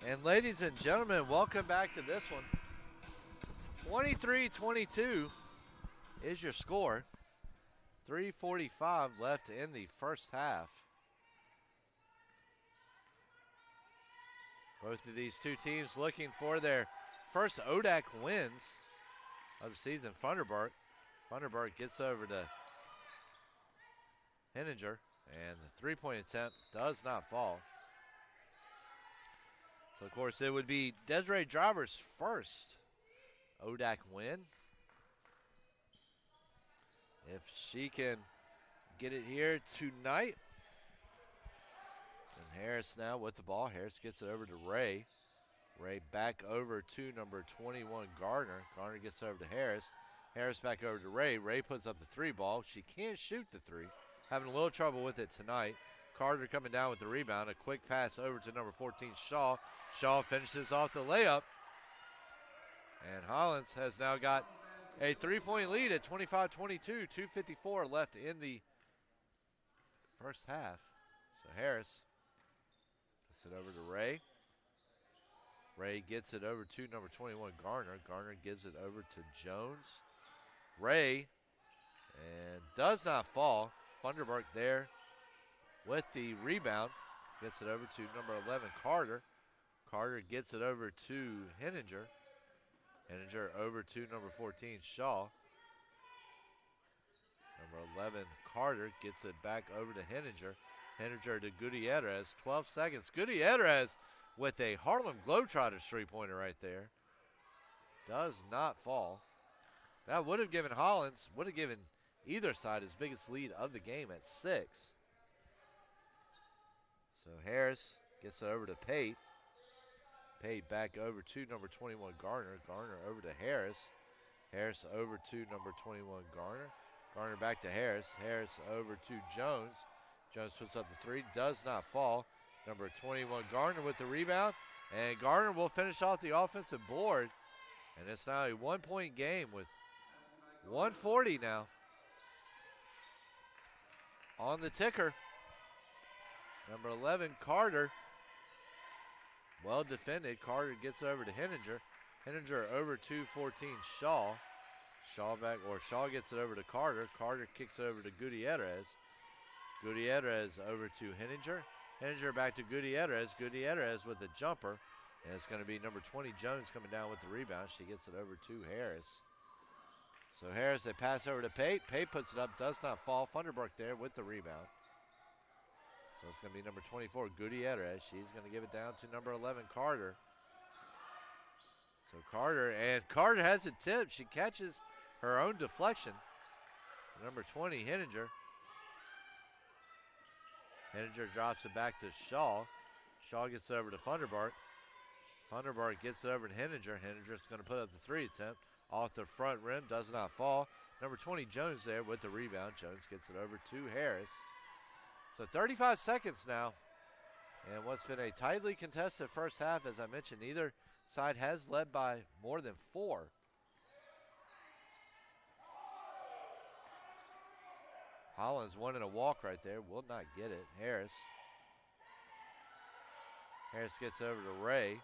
And ladies and gentlemen, welcome back to this one. 23-22 is your score. 3:45 left in the first half. Both of these two teams looking for their first ODAC wins of the season. Funderburk gets over to Henninger, and the three-point attempt does not fall. So, of course, it would be Desiree Driver's first ODAC win. If she can get it here tonight. And Harris now with the ball. Harris gets it over to Ray. Ray back over to number 21, Gardner. Gardner gets over to Harris. Harris back over to Ray. Ray puts up the 3 ball. She can't shoot the 3. Having a little trouble with it tonight. Carter coming down with the rebound. A quick pass over to number 14, Shaw. Shaw finishes off the layup. And Hollins has now got a 3-point lead at 25-22. 2:54 left in the first half. So Harris gets it over to Ray. Ray gets it over to number 21, Garner. Garner gives it over to Jones. Ray, and does not fall. Funderburk there with the rebound. Gets it over to number 11, Carter. Carter gets it over to Henninger. Henninger over to number 14, Shaw. Number 11, Carter gets it back over to Henninger. Henninger to Gutierrez. 12 seconds. Gutierrez with a Harlem Globetrotters three-pointer right there. Does not fall. That would have given Hollins, would have given either side his biggest lead of the game at 6. So Harris gets it over to Pate. Pate back over to number 21, Garner. Garner over to Harris. Harris over to number 21, Garner. Garner back to Harris. Harris over to Jones. Jones puts up the three, does not fall. Number 21, Garner with the rebound. And Garner will finish off the offensive board. And it's now a 1-point game with 1:40 now on the ticker. Number 11, Carter. Well defended. Carter gets over to Henninger. Henninger over to 14, Shaw. Shaw gets it over to Carter. Carter kicks it over to Gutierrez. Gutierrez over to Henninger. Henninger back to Gutierrez. Gutierrez with the jumper. And it's going to be number 20, Jones, coming down with the rebound. She gets it over to Harris. So Harris, they pass over to Pate. Pate puts it up, does not fall. Funderburk there with the rebound. So it's going to be number 24, Gutierrez. She's going to give it down to number 11, Carter. So Carter has it tipped. She catches her own deflection. Number 20, Henninger. Henninger drops it back to Shaw. Shaw gets it over to Funderburk. Funderburk gets it over to Henninger. Henninger's going to put up the three attempt. Off the front rim, does not fall. Number 20, Jones there with the rebound. Jones gets it over to Harris. So 35 seconds now. And what's been a tightly contested first half, as I mentioned, neither side has led by more than 4. Hollins wanted a walk right there. Will not get it. Harris. Harris gets over to Ray.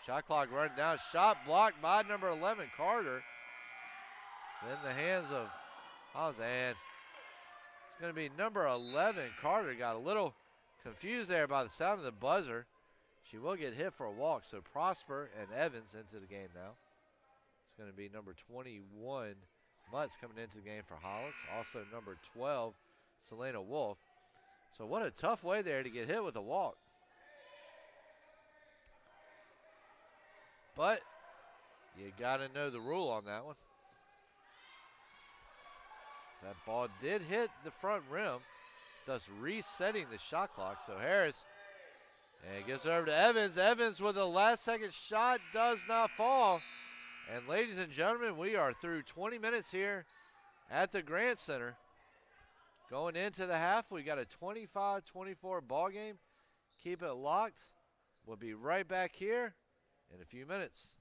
Shot clock running down. Shot blocked by number 11, Carter. It's in the hands of Hollins. And it's going to be number 11, Carter. Got a little confused there by the sound of the buzzer. She will get hit for a walk. So Prosper and Evans into the game now. It's going to be number 21, Mutz, coming into the game for Hollins. Also number 12, Selena Wolf. So what a tough way there to get hit with a walk. But you got to know the rule on that one. That ball did hit the front rim, thus resetting the shot clock. So Harris, and it gets over to Evans. Evans with a last-second shot, does not fall. And ladies and gentlemen, we are through 20 minutes here at the Grant Center. Going into the half, we got a 25-24 ball game. Keep it locked. We'll be right back here in a few minutes.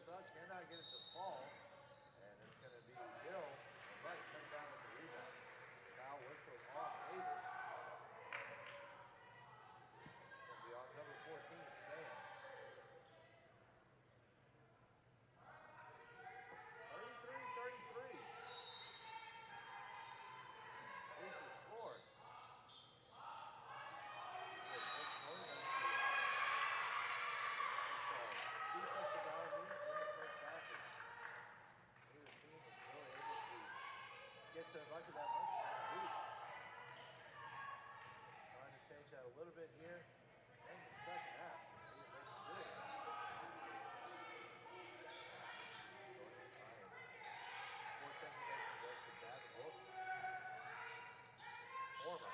goes up, cannot get it to fall. And it's going to be Hill. And Bucks come down with the rebound. Foul whistle off Averett. Going to be on number 14, Sands. 33-33. Here's your score. Defensive value in the first half. Neither team was really able to get to a bucket that much. Trying to change that a little bit here in the second half. See if they can do it. Sports information director Davin Wilson. Former.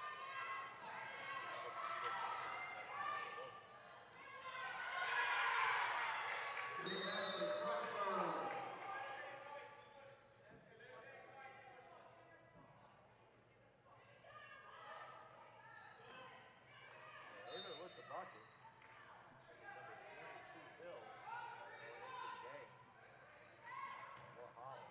Averett with the bucket. Number 22, Bill, going into the game for Hollins.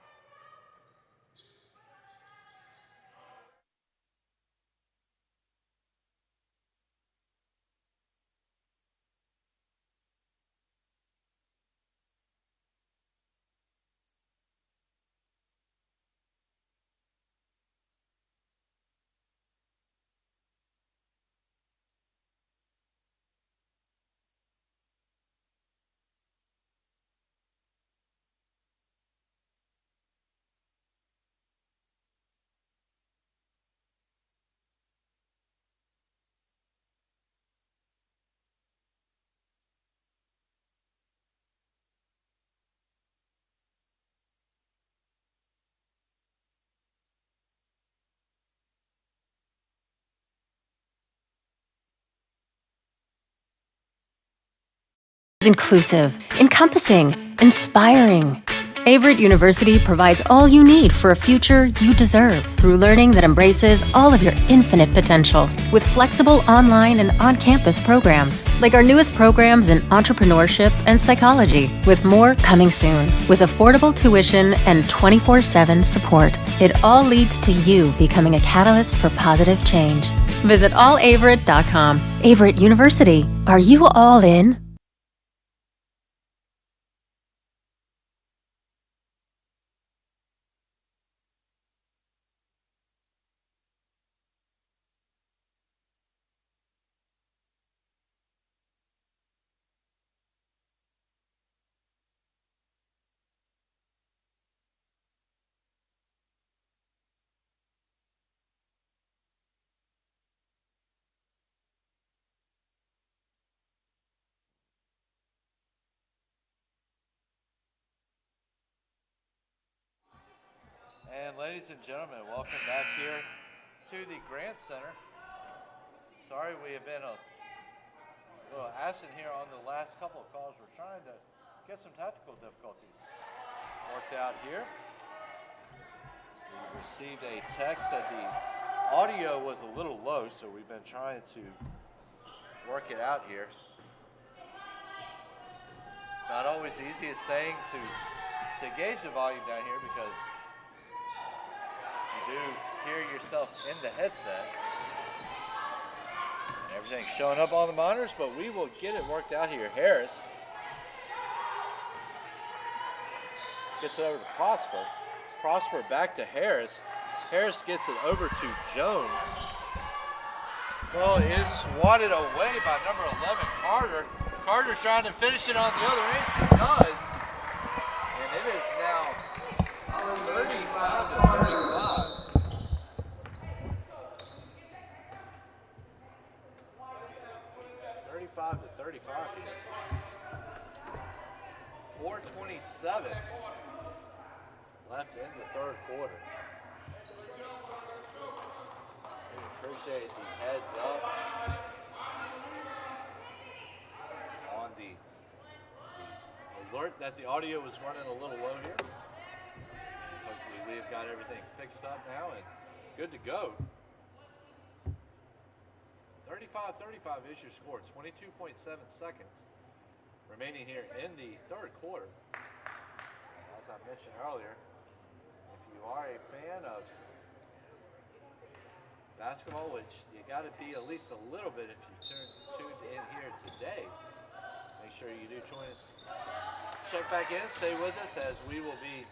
Inclusive, encompassing, inspiring. Averett University provides all you need for a future you deserve through learning that embraces all of your infinite potential with flexible online and on-campus programs like our newest programs in entrepreneurship and psychology, with more coming soon with affordable tuition and 24/7 support. It all leads to you becoming a catalyst for positive change. Visit allaverett.com. Averett University. Are you all in? And ladies and gentlemen, welcome back here to the Grant Center. Sorry we have been a little absent here on the last couple of calls. We're trying to get some technical difficulties worked out here. We received a text that the audio was a little low, so we've been trying to work it out here. It's not always the easiest thing to gauge the volume down here because you do hear yourself in the headset. And everything's showing up on the monitors, but we will get it worked out here. Harris gets it over to Prosper. Prosper back to Harris. Harris gets it over to Jones. Well, it is swatted away by number 11, Carter. Carter trying to finish it on the other end. She does. And it is now 35 to 35. 35 to 35 here. 4:27 left in the third quarter. We appreciate the heads up on the alert that the audio was running a little low here. Hopefully we have got everything fixed up now and good to go. 35-35 is your score. 22.7 seconds remaining here in the third quarter. I mentioned earlier, if you are a fan of basketball, which you got to be at least a little bit if you tuned in here today, make sure you do join us. Check back in, stay with us as we will be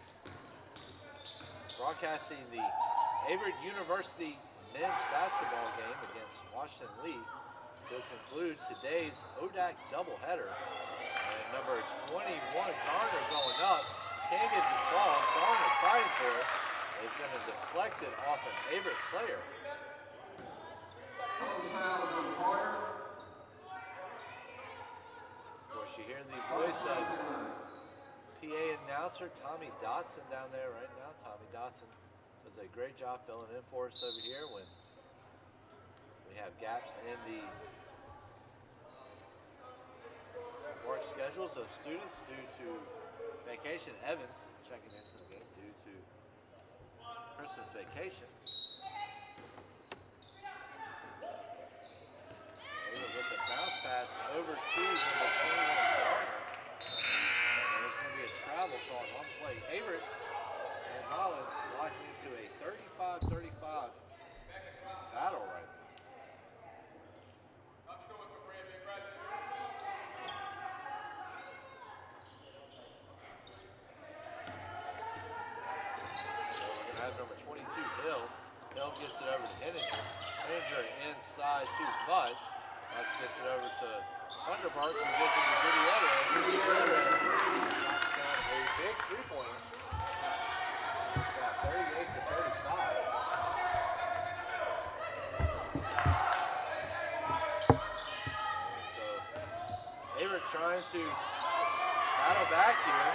broadcasting the Averett University men's basketball game against Washington Lee to conclude today's ODAC doubleheader. And number 21, Garner, going up. Can't get the ball. Garner fighting for it. Is going to deflect it off an Averett player. Of course, you hear the voice of PA announcer Tommy Dotson down there right now. Tommy Dotson does a great job filling in for us over here when we have gaps in the work schedules of students due to vacation. Evans checking into the game due to Christmas vacation. Able with the bounce pass over to number 21 Garner. And there's going to be a travel call on the play. Averett and Hollins locking into a 35-35 battle right now. Number 22, Hill. Hill gets it over to Henninger. Henninger inside to Butts. Butts gets it over to Underpark, who gives it to Gutierrez. Gutierrez knocks down a big three-pointer. It's now 38-35. So, Averett trying to battle back here.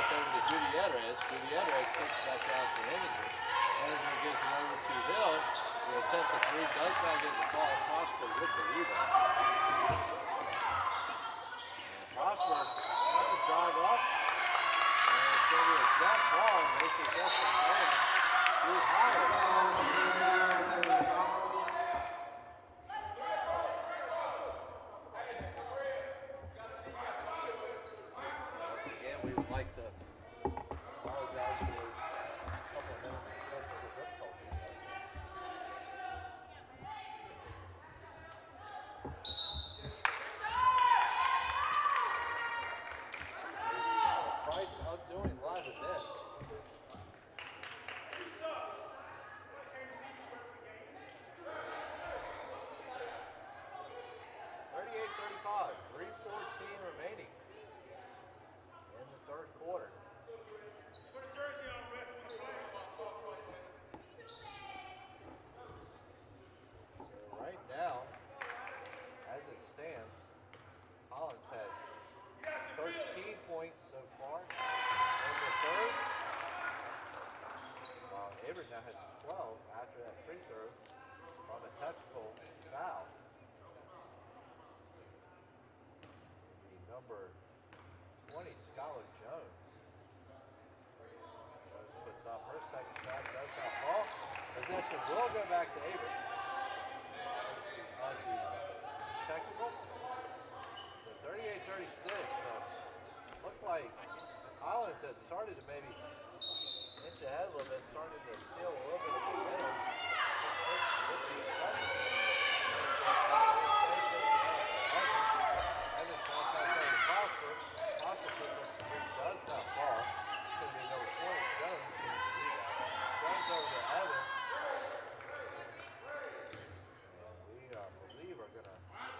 Over to Gutierrez. Gutierrez kicks back out to Henninger. Henninger gives it over to Hill. He attempts a three, does not get the ball. Prosper with the rebound. And Prosper trying to drive up. And it's going to be a jump ball. Make possession going to Hollins. Like to apologize for those couple of minutes of technical difficulties. The price of doing live events. 38-35, 3:14 remaining in the third quarter. So right now, as it stands, Hollins has 13 points so far in the third, while Averett now has 12 after that free throw on a technical foul. The number 20, Skylar Jones. Puts up her second shot, does not fall. Possession will go back to Averett. On the technical. So 38-36. So looked like Hollins had started to maybe inch ahead a little bit, started to steal a little bit of momentum. Evans calls back over to Prosper. Prosper puts up the three, does not fall. Should be number 20, Jones. Jones over to Evans. And we believe are going to have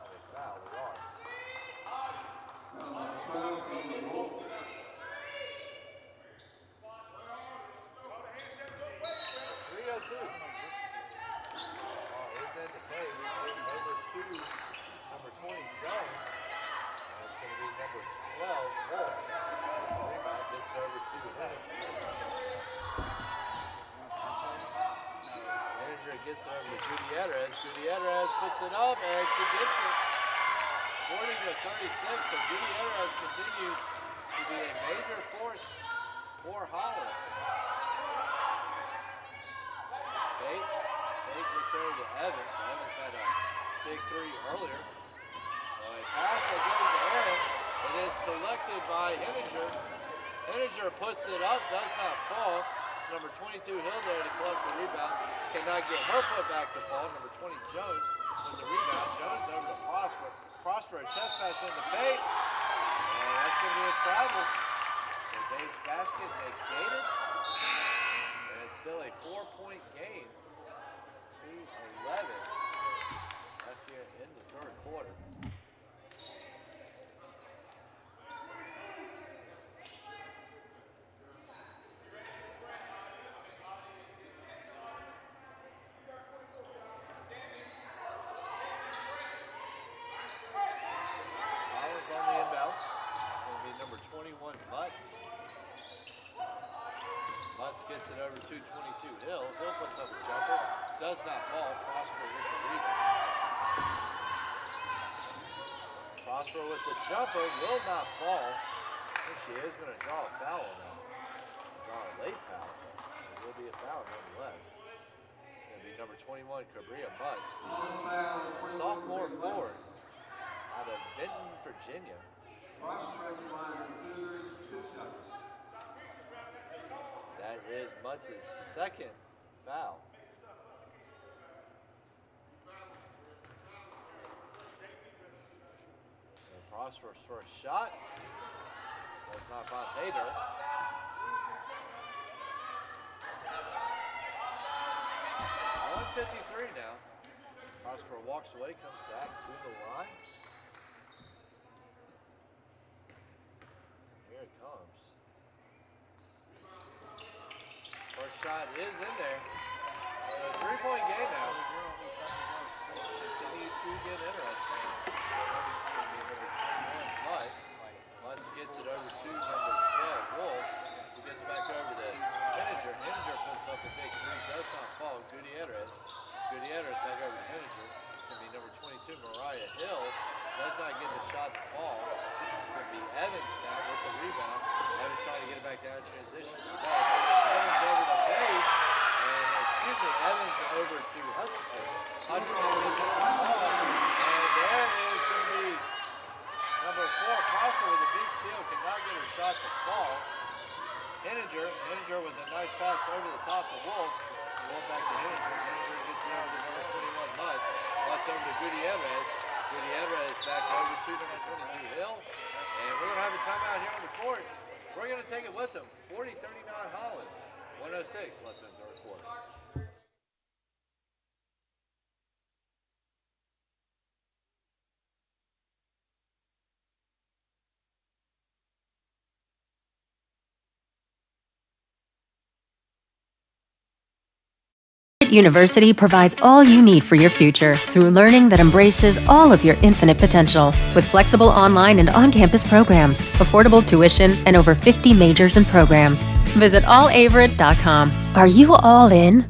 a foul. We are. 3:02. Is that the play? He's over to number 20, Jones. And it's going to be number 12, Wolf. Rebound gets it over to Henninger gets it over to Gutierrez. Gutierrez puts it up and she gets it. 40-36. So Gutierrez continues to be a major force for Hollins. Okay. gets over to Evans. Evans had a big three earlier. A pass that goes to Aaron. It is collected by Henninger. Henninger puts it up, does not fall. It's number 22 Hill there to collect the rebound. Cannot get her put back to fall. Number 20 Jones with the rebound. Jones over to Prosper. Prosper, a chest pass in the paint. And that's going to be a travel. So Dave's basket negated. And it's still a 4-point game. 2-11 left here in the third quarter. Hollins on the inbound. It's going to be number 21 Butts. Butts gets it over to 22 Hill. Hill puts up a jumper. Does not fall. Prosper with the rebound. Prosper with the jumper. Will not fall. I think she is going to draw a foul on that. Draw a late foul. It will be a foul nonetheless. It's going to be number 21 Cabria Butts, the sophomore forward out of Benton, Virginia. That is Mutts' second foul. And Prosper's first shot does not find Hayter. .153 now. Prosper walks away, comes back to the line. Here it comes. First shot is in there. So a 3-point game now. Let's continue to get interesting. Mutts gets it over to number 12, Wolf. He gets it back over to Henninger. Henninger puts up a big three, does not fall. Gutierrez. Gutierrez back over to Henninger. It's going to be number 22, Mariah Hill. Does not get the shot to fall. It's going to be Evans now with the rebound. Evans trying to get it back down, transition. She does. Evans over to Bay. And, Evans over to Hutchinson. Hutchinson gets it to the ball. And there is going to be number 4, Prosper with a big steal. Cannot get her shot to fall. Henninger with a nice pass over the top to Wolf. Wolf back to Henninger. Henninger gets it over to number 21, Mutts. Mutts over to Gutierrez. Gutierrez back over to number 22, Hill. And we're going to have a timeout here on the court. We're going to take it with them. 40-39 Hollins. 106 left in the third quarter. University provides all you need for your future through learning that embraces all of your infinite potential. With flexible online and on-campus programs, affordable tuition, and over 50 majors and programs. Visit allaverett.com. Are you all in?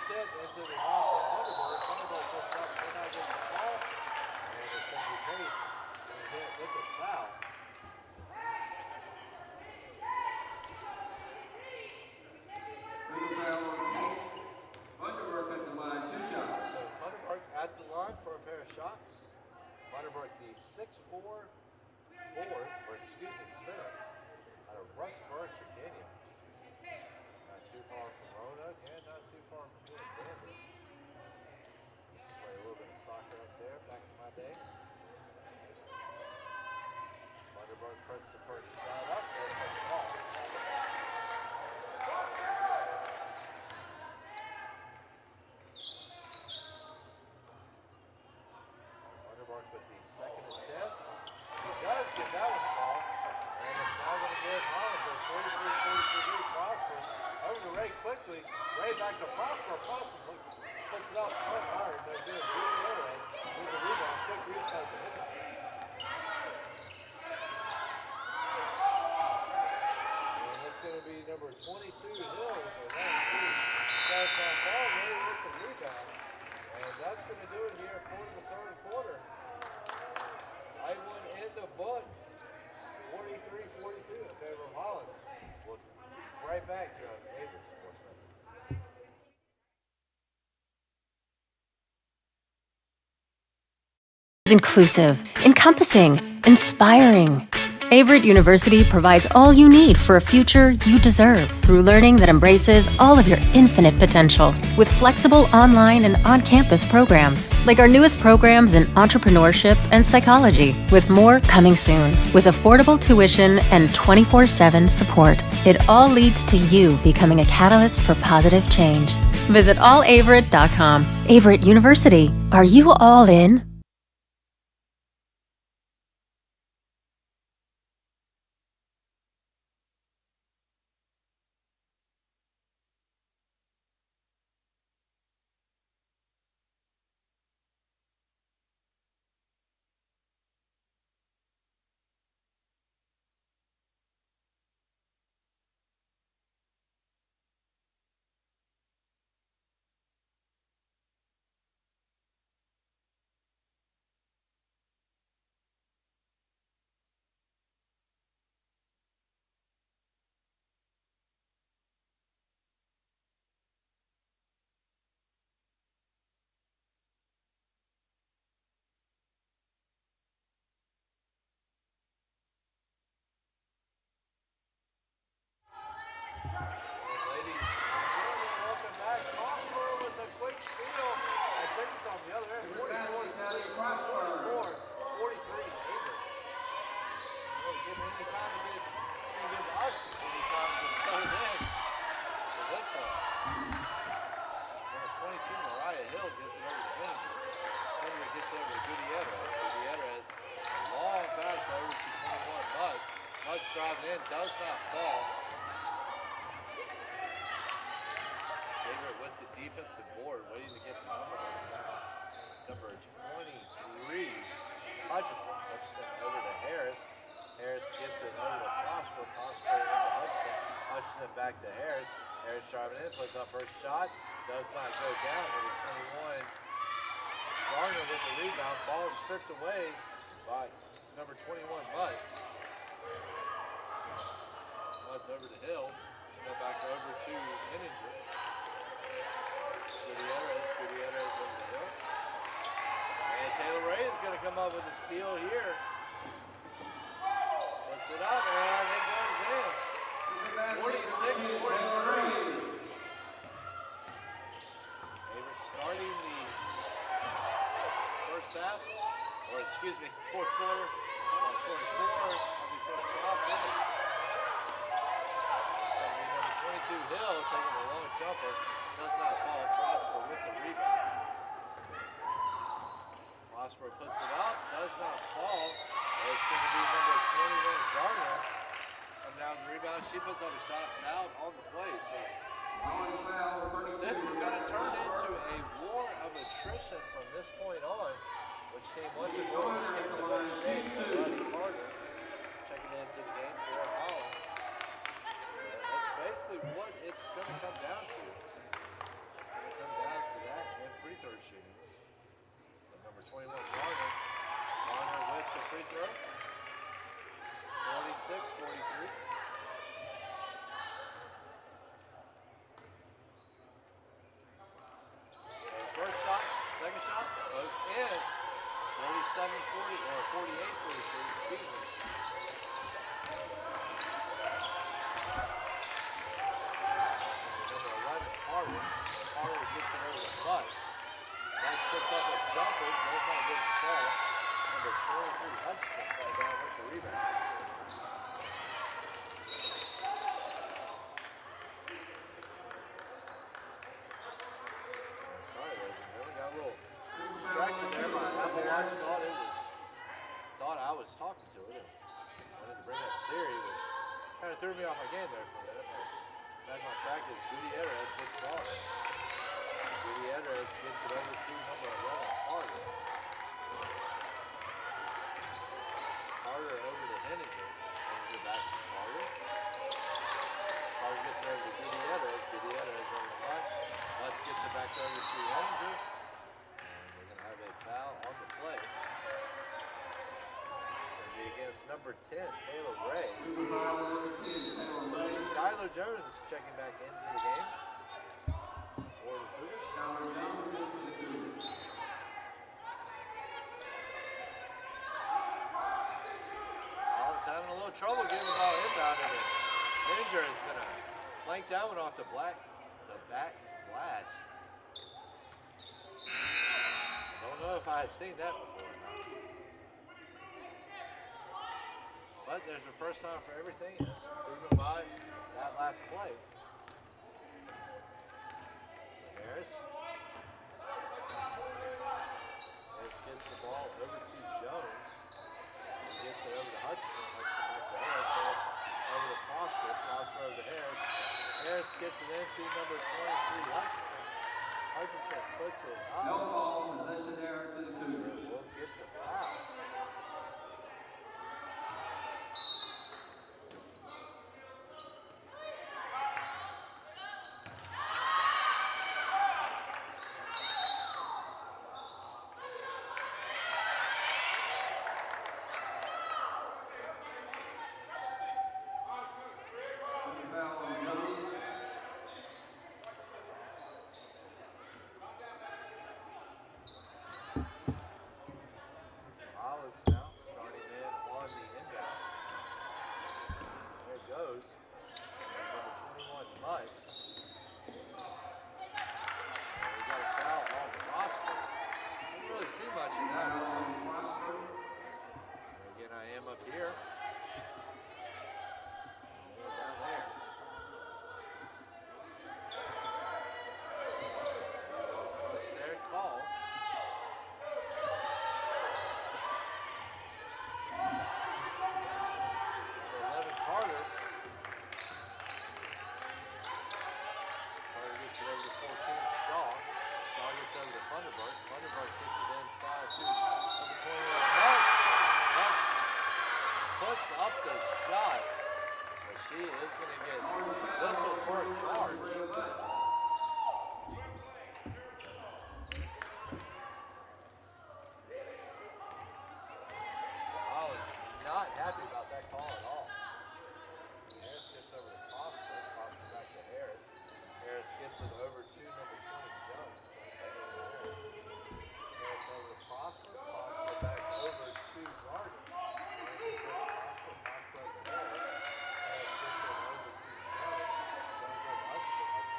tip into the arms of Thunderbird. Thunderbird puts up, they're not getting the ball. And it's going to be Tate. Going to hit with a foul. Thunderbird at the line, 2 shots. So Thunderbird at the line for a pair of shots. Thunderbird, the 6'4" forward, or excuse me, center, out of Rustburg, Virginia. Not too far from Roanoke and not too far from here in Danville. Used to play a little bit of soccer up there back in my day. Thunderbird puts the first shot up. There's the ball. Thunderbird with the second attempt. He does get that one ball. And it's now going to give Hollins a 43-43 Prosper. Over to Ray quickly. Ray back to Prosper. Prosper puts it up front hard. No good. Gutierrez with the rebound. Quick restart to hit it. And it's going to be number 22, Hill, with the last two. Starts that ball. Ray with the rebound. And that's going to do it here for the third quarter. Right one in the book. 43-42 in favor of Hollins. We'll be right back here on Averett Sports Network. Inclusive, encompassing, inspiring. Averett University provides all you need for a future you deserve through learning that embraces all of your infinite potential with flexible online and on-campus programs like our newest programs in entrepreneurship and psychology, with more coming soon, with affordable tuition and 24/7 support. It all leads to you becoming a catalyst for positive change. Visit allaverett.com. Averett University. Are you all in? Driving in, does not fall. Averett with the defensive board, waiting to get the number on now. Number 23, Hutchinson. Hutchinson over to Harris. Harris gets it over to Prosper. Prosper into Hutchinson. Hutchinson back to Harris. Harris driving in, puts up first shot. Does not go down. Number 21, Garner with the rebound. Ball stripped away by number 21, Mutz. Mutz over to Hill. Go back over to Henninger. Gutierrez over to Hill. And Taylor Ray is going to come up with a steal here. Puts it up and it goes in. 46-43. Averett starting the first half, or excuse me, fourth quarter. Scoring 4 of the first 5 minutes. It's going to be number 22, Hill, taking a long jumper. Does not fall. Prosper with the rebound. Prosper puts it up. Does not fall. It's going to be number 21, Garner. Come down the rebound. She puts up a shot out on the play. So this is going to turn into a war of attrition from this point on. Which team wants it more? Which team's in better shape? Running harder. Checking into the game for Hollins. And that's basically what it's going to come down to. It's going to come down throw shooting. But number 21, Garner. Garner with the free throw. 46-43. First shot, second shot, both in. 47-40 or 48-43, excuse me. Number 11, Carter. Carter gets it over to Butts. Butts puts up a jumper, does not get the ball. Number 23, Hudson, fell down with the rebound. Sorry, ladies and gentlemen, got a little distracted there. My Apple Watch thought I was talking to it. And wanted to bring up Siri, which kind of threw me off my game there for a minute. Back on track is Gutierrez with the ball. Gutierrez gets it over to number 11, Carter. Carter over to Henninger. Henninger back to Carter. Carter gets it over to Gutierrez. Gutierrez over to Butts. Butts gets it back over to Henninger. And we're going to have a foul on the play. Against number 10, Taylor Ray. So Skylar Jones checking back into the game for the Cougars. Hollins having a little trouble getting the ball inbounded. Henninger is going to plank that one off the back glass. I don't know if I've seen that before. But there's a first time for everything, and it's proven by that last play. So Harris gets the ball over to Jones. He gets it over to Hutchinson. Hutchinson back to Harris. Harris over to Prosper. Prosper over to Harris. Harris gets it into number 23, Hutchinson. Hutchinson puts it up. No ball, possession error to the Cougars. We'll get the foul. Hollins now starting in on the inbound. There it goes. Number 21, Butts. We got a foul on Prosper. Didn't really see much of that. Again, I am up here. Down there. Trust their call. Carter gets it over to 14, Shaw. Shaw gets over to Thunderbird. Thunderbird gets it inside to number 21, Butts. Puts up the shot. But she is going to get whistled for a charge. Hollins not happy about that call at all. Harris gets over to Prosper. Prosper back to Harris. Harris gets it over to number 20, Jones. Harris over to Prosper. Prosper back over to Gardner. Gardner gets it over to Prosper. Prosper over to Harris. Harris gets it over to Jones. Jones over to Hutchinson. Hutchinson to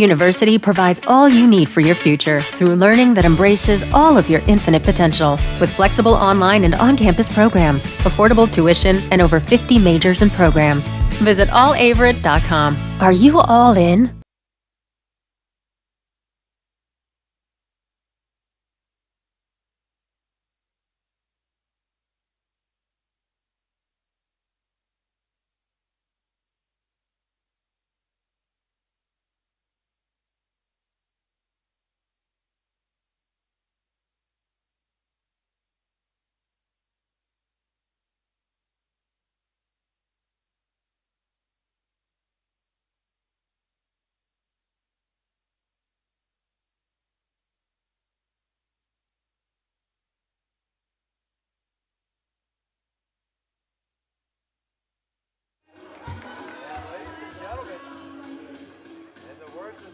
University provides all you need for your future through learning that embraces all of your infinite potential. With flexible online and on-campus programs, affordable tuition, and over 50 majors and programs. Visit allaverett.com. Are you all in?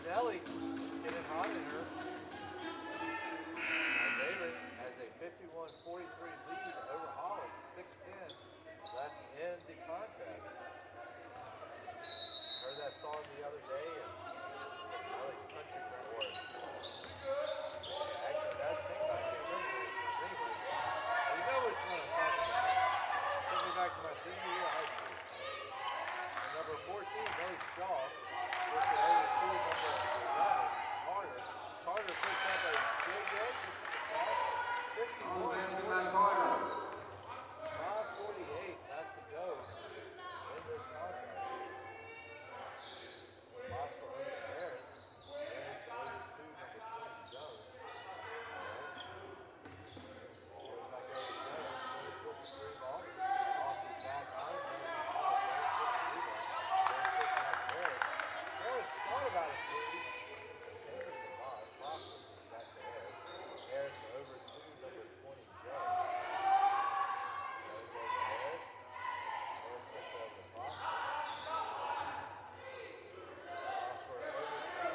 Nelly, it's getting hot in her. Averett has a 51-43 lead over Hollins, 6:10 left in the contest. Heard that song the other day, and Alex Country Award. Actually, that thing I can't remember it was a remake. You know which one I'm talking about. Took me back to my senior year of high school. And number 14, Billy Shaw. With the other two, number 11, Carter. Carter picks up a big hit, gets it to Carter. 51. Carter. 5:48 left to go in this contest. Possible over to Harris. Harris over to number 20, Jones. Goes back over to Jones. Jones with the three ball. Off his back iron. Harris thought about it, dude. Changes a lot. Crawford back to Harris. Harris over to number 20, Jones. Jones over to Harris. Harris gets over to Crawford. Crawford over to Jones.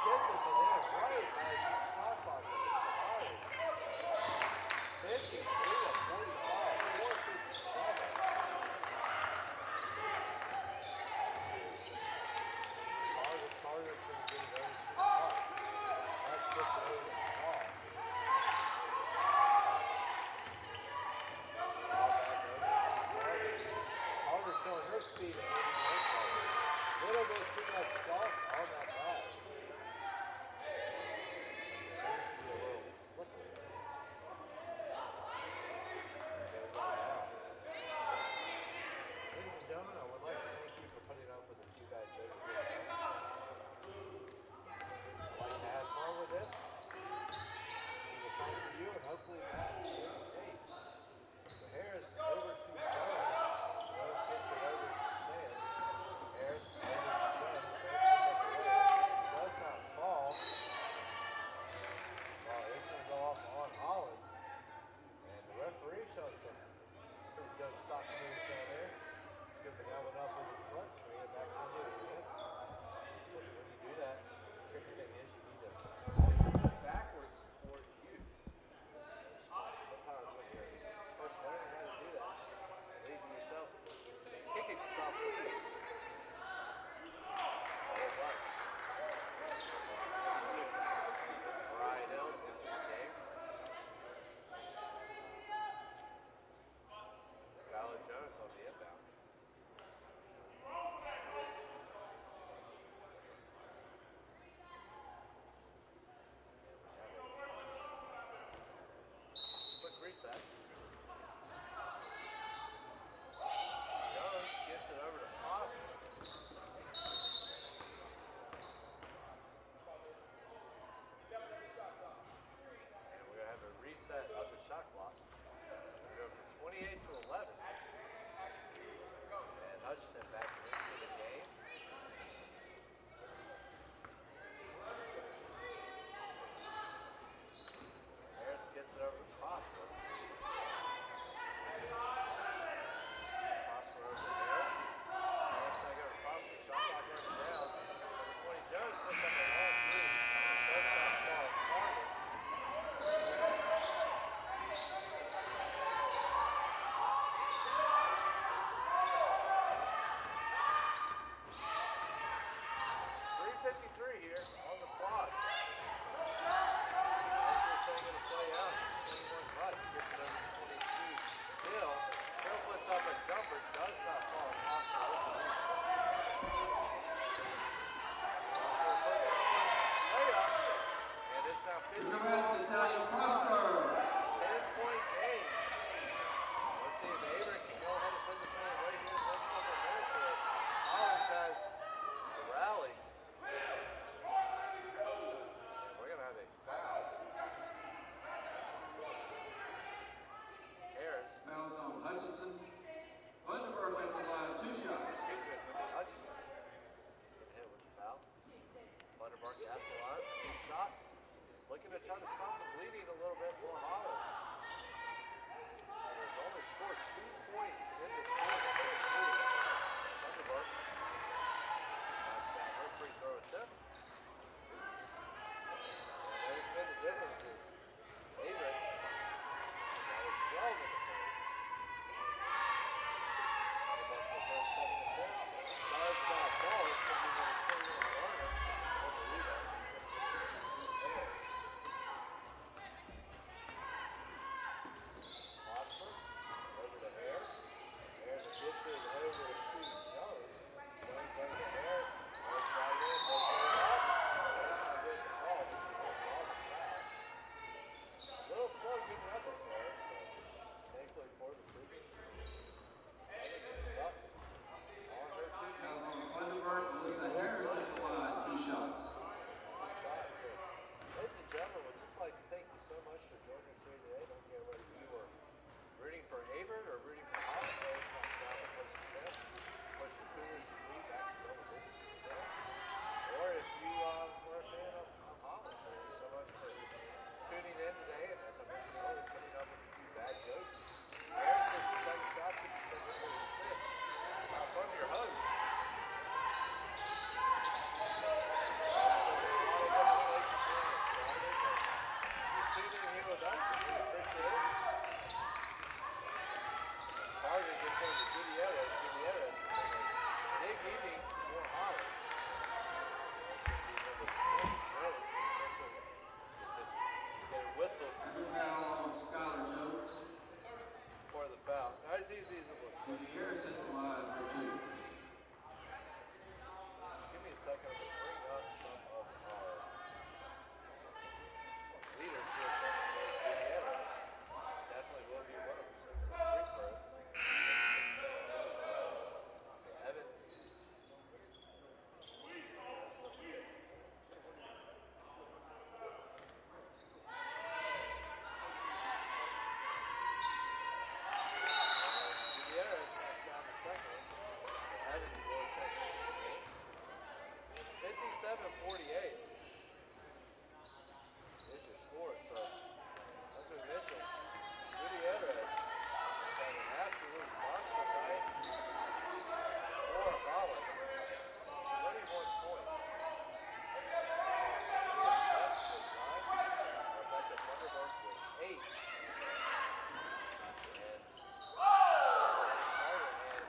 Jones gets it in right as shot clock is expired. 53-45, 4:57. Carter's going to get it over to the Bucks. Bucks gets it over to Paul. Carter showing her speed at 81. Little bit too much sauce on that pass. Seems to be a little slippery. Ladies and gentlemen, I would like to thank you for putting up with a few bad jokes here. I'd like to have fun with this. We will fun for you, and hopefully that will be the case. So Harris over to Jones. Jones gets it over to Sam. Harris over to Jones. Jones picks up the way. Does not fall. It's going to go off on Hollins. And the referee showing some pretty dope stop moves down there. Scooping that one up with his foot, bring it back into his hands. When you do that, the tricky thing is you need to push it backwards towards you. Sometimes when you're first learning how to do that, lead to yourself kicking yourself with this. All right. Brian Hill into the game. Skylar Jones on the inbound. Quick reset. Jones gets it over to Prosper. And we're going to have a reset of the shot clock. We go from 28 to 11. And Hutchinson back into the game. Harris gets it over to Prosper. Prosper over to Harris. Harris back over to Prosper. Shot clock runs down. Number 20 Jones picks up a long three. Does not fall. Carter. down, 21 butts, gets it over to 22. Bill puts up a jumper, does not fall off the rookie. Puts up a layup, and it's now 50. 10-point game. Let's see if Averett can go ahead and put this thing away here in this couple of minutes here. Hollins has the rally. We're going to have a foul. Harris. Fouls on Hutchinson. Vandenberg at the line, 2 shots. Excuse me, it's going to be Hutchinson. Getting hit with the foul. Vandenberg at the line for 2 shots. Looking to try to stop the bleeding a little bit for Hollins. And has only scored 2 points in this game. Vandenberg knocks down her free throw attempt. And there's been the differences. Averett now with 12 in the third. Vandenberg for the first 7 attempt. Does not fall. It's going to be number 21 Garner on the rebound. Over to Harris. Harris gets it over to Jones. Jones over to Harris. Harris right in. Goes over up. Harris not good to fall, but she won't call the foul. A little slow getting up as Harris, but thankfully for the Cougars. Evans is up. On her 2 feet. Fouls on Vandenberg, Melissa Harris at the line, 2 shots. 2 shots. So, ladies and gentlemen, we'd just like to thank you so much for joining us here today. Don't care whether you were rooting for Averett or rooting for Hollins. Harris knocks down the first attempt. Push the Cougars' lead back to double digits as well. Or if you were a fan of Hollins, thank you so much for tuning in today. And as I mentioned earlier, coming up with a few bad jokes. Harris hits the second shot, 50% before he slipped. From your host. Here with us, and we appreciate it. Carter gets over to Gutierrez. Gutierrez is in a big evening for Hollins. Jones get a whistle Foul on Skylar Jones. for the foul. Not as easy as it looks. Gutierrez at the line for 2. Give me a second. I'm going to bring up some of our leaders here from Gutierrez. Definitely will be one of them since the free throw. Evans. Gutierrez knocks down the second one. Evans will check into the game. 57-48. Is your score. So, as we mentioned, Gutierrez is having an absolute monster night for Hollins. 21 points. Bucks with 9. Rebecca Vandenberg with 8. And Carter and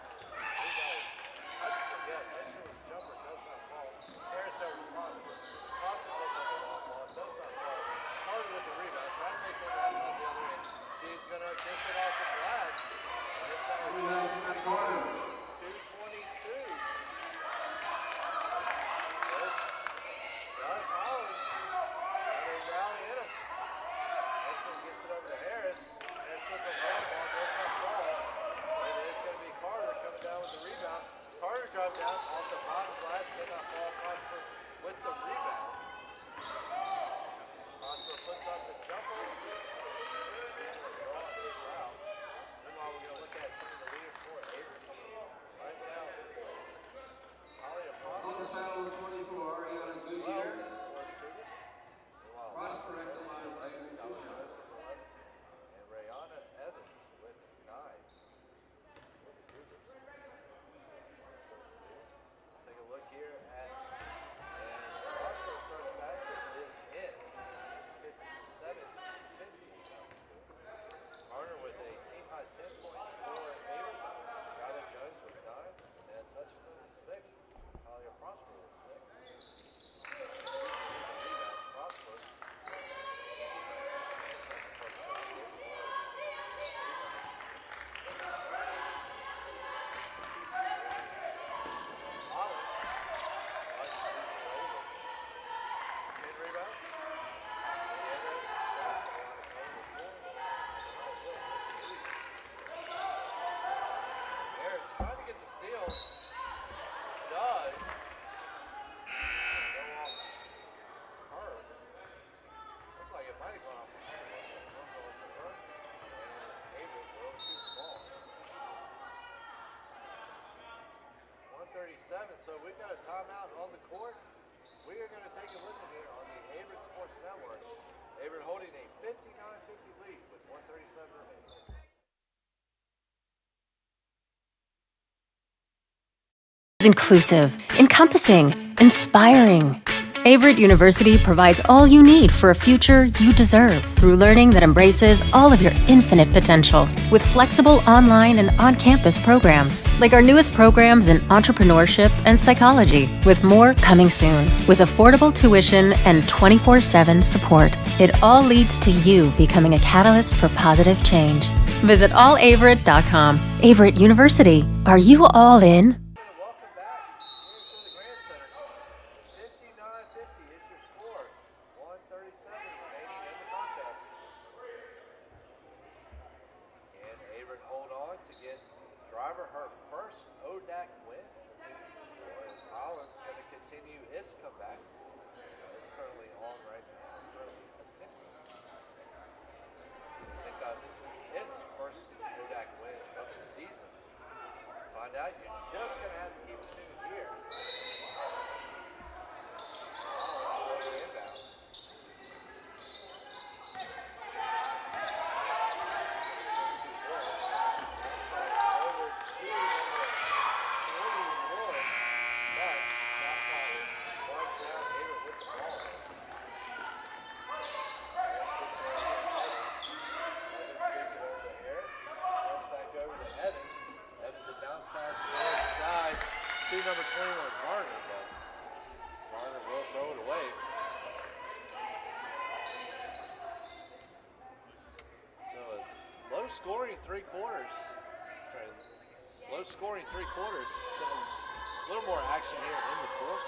Hutchinson, yes, Hutchinson with the jumper does not fall. Harris over to Prosper. Prosper puts up a long ball, does not fall. Carter with the rebound, trying to make something happen on the other end. She's going to dish it off the glass. And it's now Rebound Carter. 2:22. Does Hollins. And they rally in him. Actually gets it over to Harris. Harris puts a long ball, does not fall. It is going to be Carter coming down with the rebound. Carter dropped down off the bottom glass, did not fall. Prosper with the rebound. Prosper puts up the jumper. Meanwhile, we're going to look at some of the leaders for Averett. might have gone off the handle, but one goal for her. And Averett will keep the ball. 1:37, so we've got a timeout on the court. We are going to take a listen here on the Averett Sports Network. Averett holding a 59-50 lead with 1:37 remaining. Inclusive, encompassing, inspiring. Averett University provides all you need for a future you deserve through learning that embraces all of your infinite potential with flexible online and on-campus programs like our newest programs in entrepreneurship and psychology, with more coming soon. With affordable tuition and 24/7 support, it all leads to you becoming a catalyst for positive change. Visit allaverett.com. Averett University. Are you all in? Welcome back here to the Grand Center. 59-50 is your score. 1:37 remaining in the contest. And Averett hold on to get Driver her first ODAC win. As Hollins going to continue its comeback. It's currently on right now. Currently attempting to pick up its first ODAC win of the season. Find out, you're just going to have to keep it tuned here. Hollins going inbound. Over to but shot clock winds down. Averett with the ball. Evans gets it over to Harris. Harris back over to Evans. Evans a bounce pass inside to number 21, Garner, but Garner will throw it away. So a low scoring three quarters. Low scoring three quarters. A little more action here in the fourth.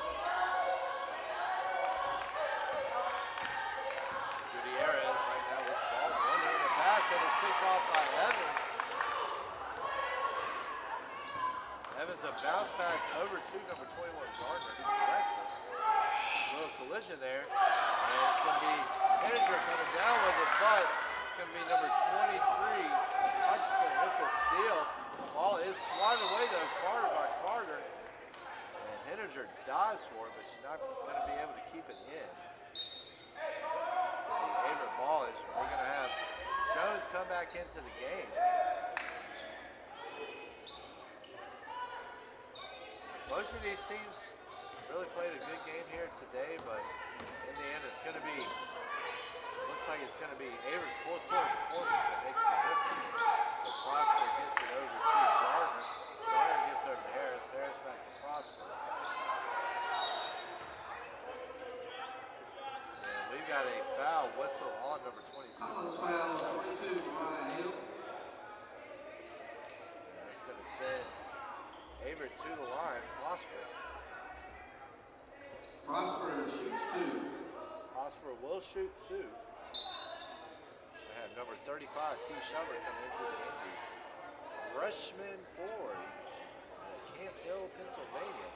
Gutierrez right now with the ball. One-handed pass and it's picked off by Evans. Evans a bounce pass over to number 21, Gardner, who corrects it. A little collision there. And it's going to be Henninger coming down with it, but it's going to be number 23, Hutchinson with the steal. Ball is swatted away though, Carter by Carter. And Henninger dives for it, but she's not going to be able to keep it in. It's going to be Averett ball as we're going to have Jones come back into the game. Both of these teams really played a good game here today, but in the end it's going to be, looks like it's going to be Averett's fourth quarter performance that makes the difference. So Prosper gets it over to Gardner. Gardner gets over to Harris. Harris back to Prosper. And we've got a foul whistle on number 22. Hollins foul 22, Mariah Hill. And that's going to send Averett to the line. Prosper shoots two. Prosper will shoot two. We have number 35, T. Shover, coming into the game. Freshman forward at Camp Hill, Pennsylvania.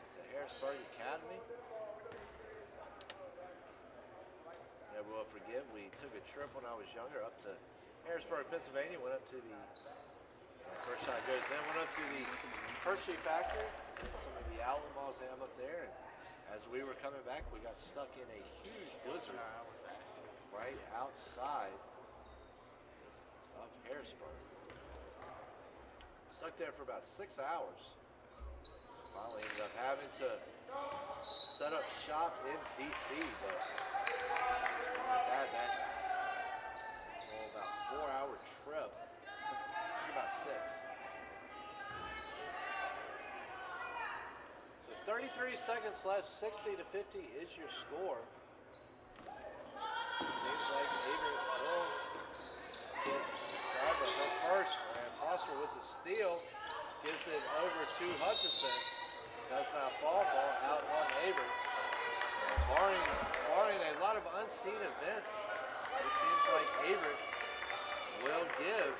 It's a Harrisburg Academy. Never will forget, we took a trip when I was younger up to Harrisburg, Pennsylvania. Went up to the first shot goes in. Went up to the Hershey factory. Some of the outlet malls they have up there. And as we were coming back, we got stuck in a huge blizzard right outside of Harrisburg. Stuck there for about 6 hours. Finally ended up having to set up shop in DC, but that about 4-hour trip. About 6. So 33 seconds left, 60-50 is your score. Seems like Averett will get Driver her first, and Prosper with the steal gives it over to Hutchinson. Does not fall, ball out on Averett. And barring a lot of unseen events, it seems like Averett will give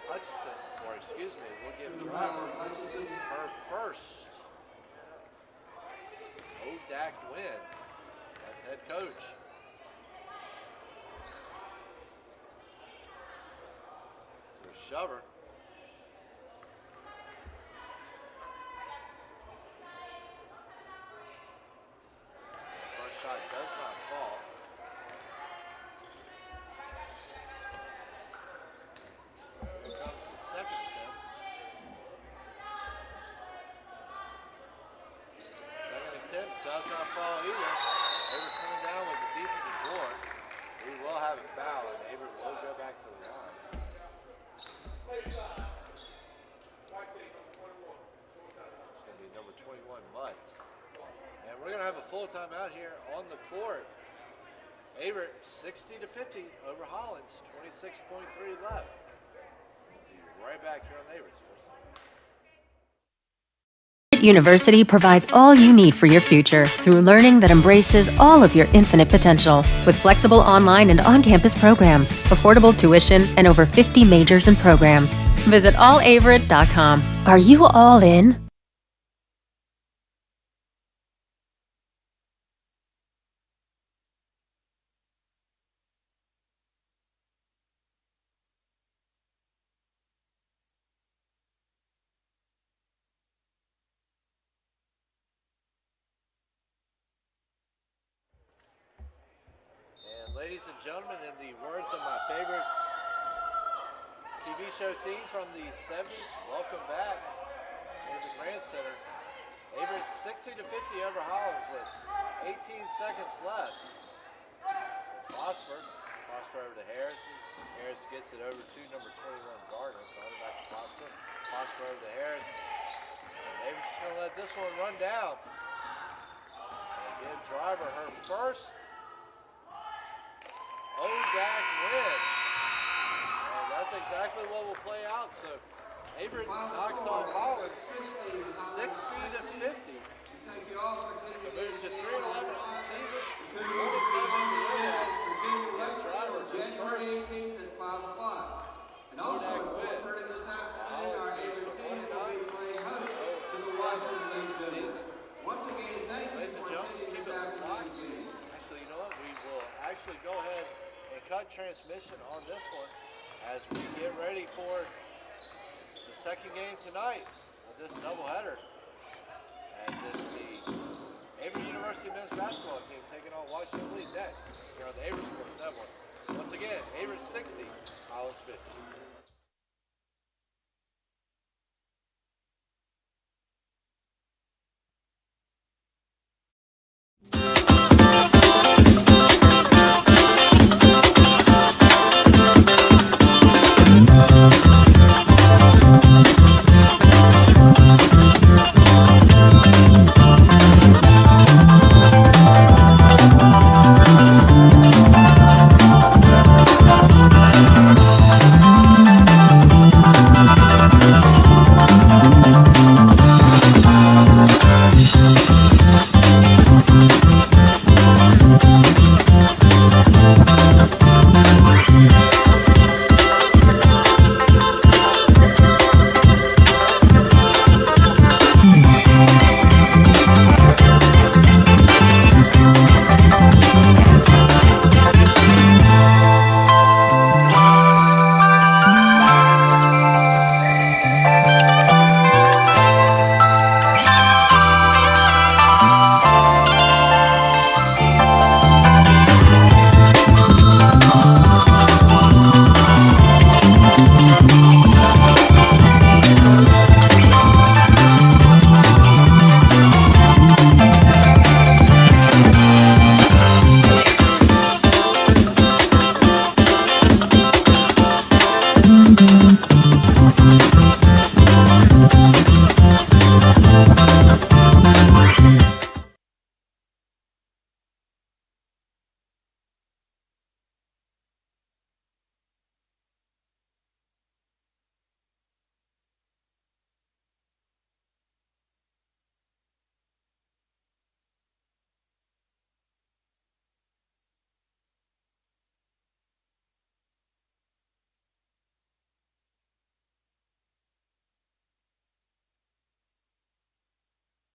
Hutchinson, or excuse me, we'll give Driver her first ODAC win. As Hollins head coach. So Shover. First shot does not fall. Here comes the second attempt. Second attempt does not fall either. Averett coming down with the defensive board. We will have a foul, and Averett will go back to the line. It's going to be number 21, Mutz. And we're going to have a full timeout here on the court. Averett 60-50 over Hollins, 26.3 left. We'll be right back here on the Averett Sports Network. University provides all you need for your future through learning that embraces all of your infinite potential. With flexible online and on-campus programs, affordable tuition, and over 50 majors and programs. Visit allaverett.com. Are you all in? And ladies and gentlemen, in the words of my favorite TV show theme from the 70s, welcome back here at the Grand Center. Averett 60-50 over Hollins with 18 seconds left. Prosper over to Harrison. Harris gets it over to number 21, Gardner. Gardner back to Prosper. Prosper over to Harris. And Averett's just going to let this one run down. And again, Driver, her first ODAC win. And that's exactly what will play out. So Averett knocks off Hollins 60-50. To move to 3-11 in the season, 1-7 in the ODAC. Yes, Driver took first. ODAC win. Hollins moves to 1-9. Season. Ladies and gentlemen, keep it locked. Actually, you know what? We will actually go ahead and cut transmission on this one as we get ready for the second game tonight of this doubleheader. As it's the Averett University men's basketball team taking on Washington Lee next here on the Averett Sports Network. Once again, Averett 60, Hollins 50.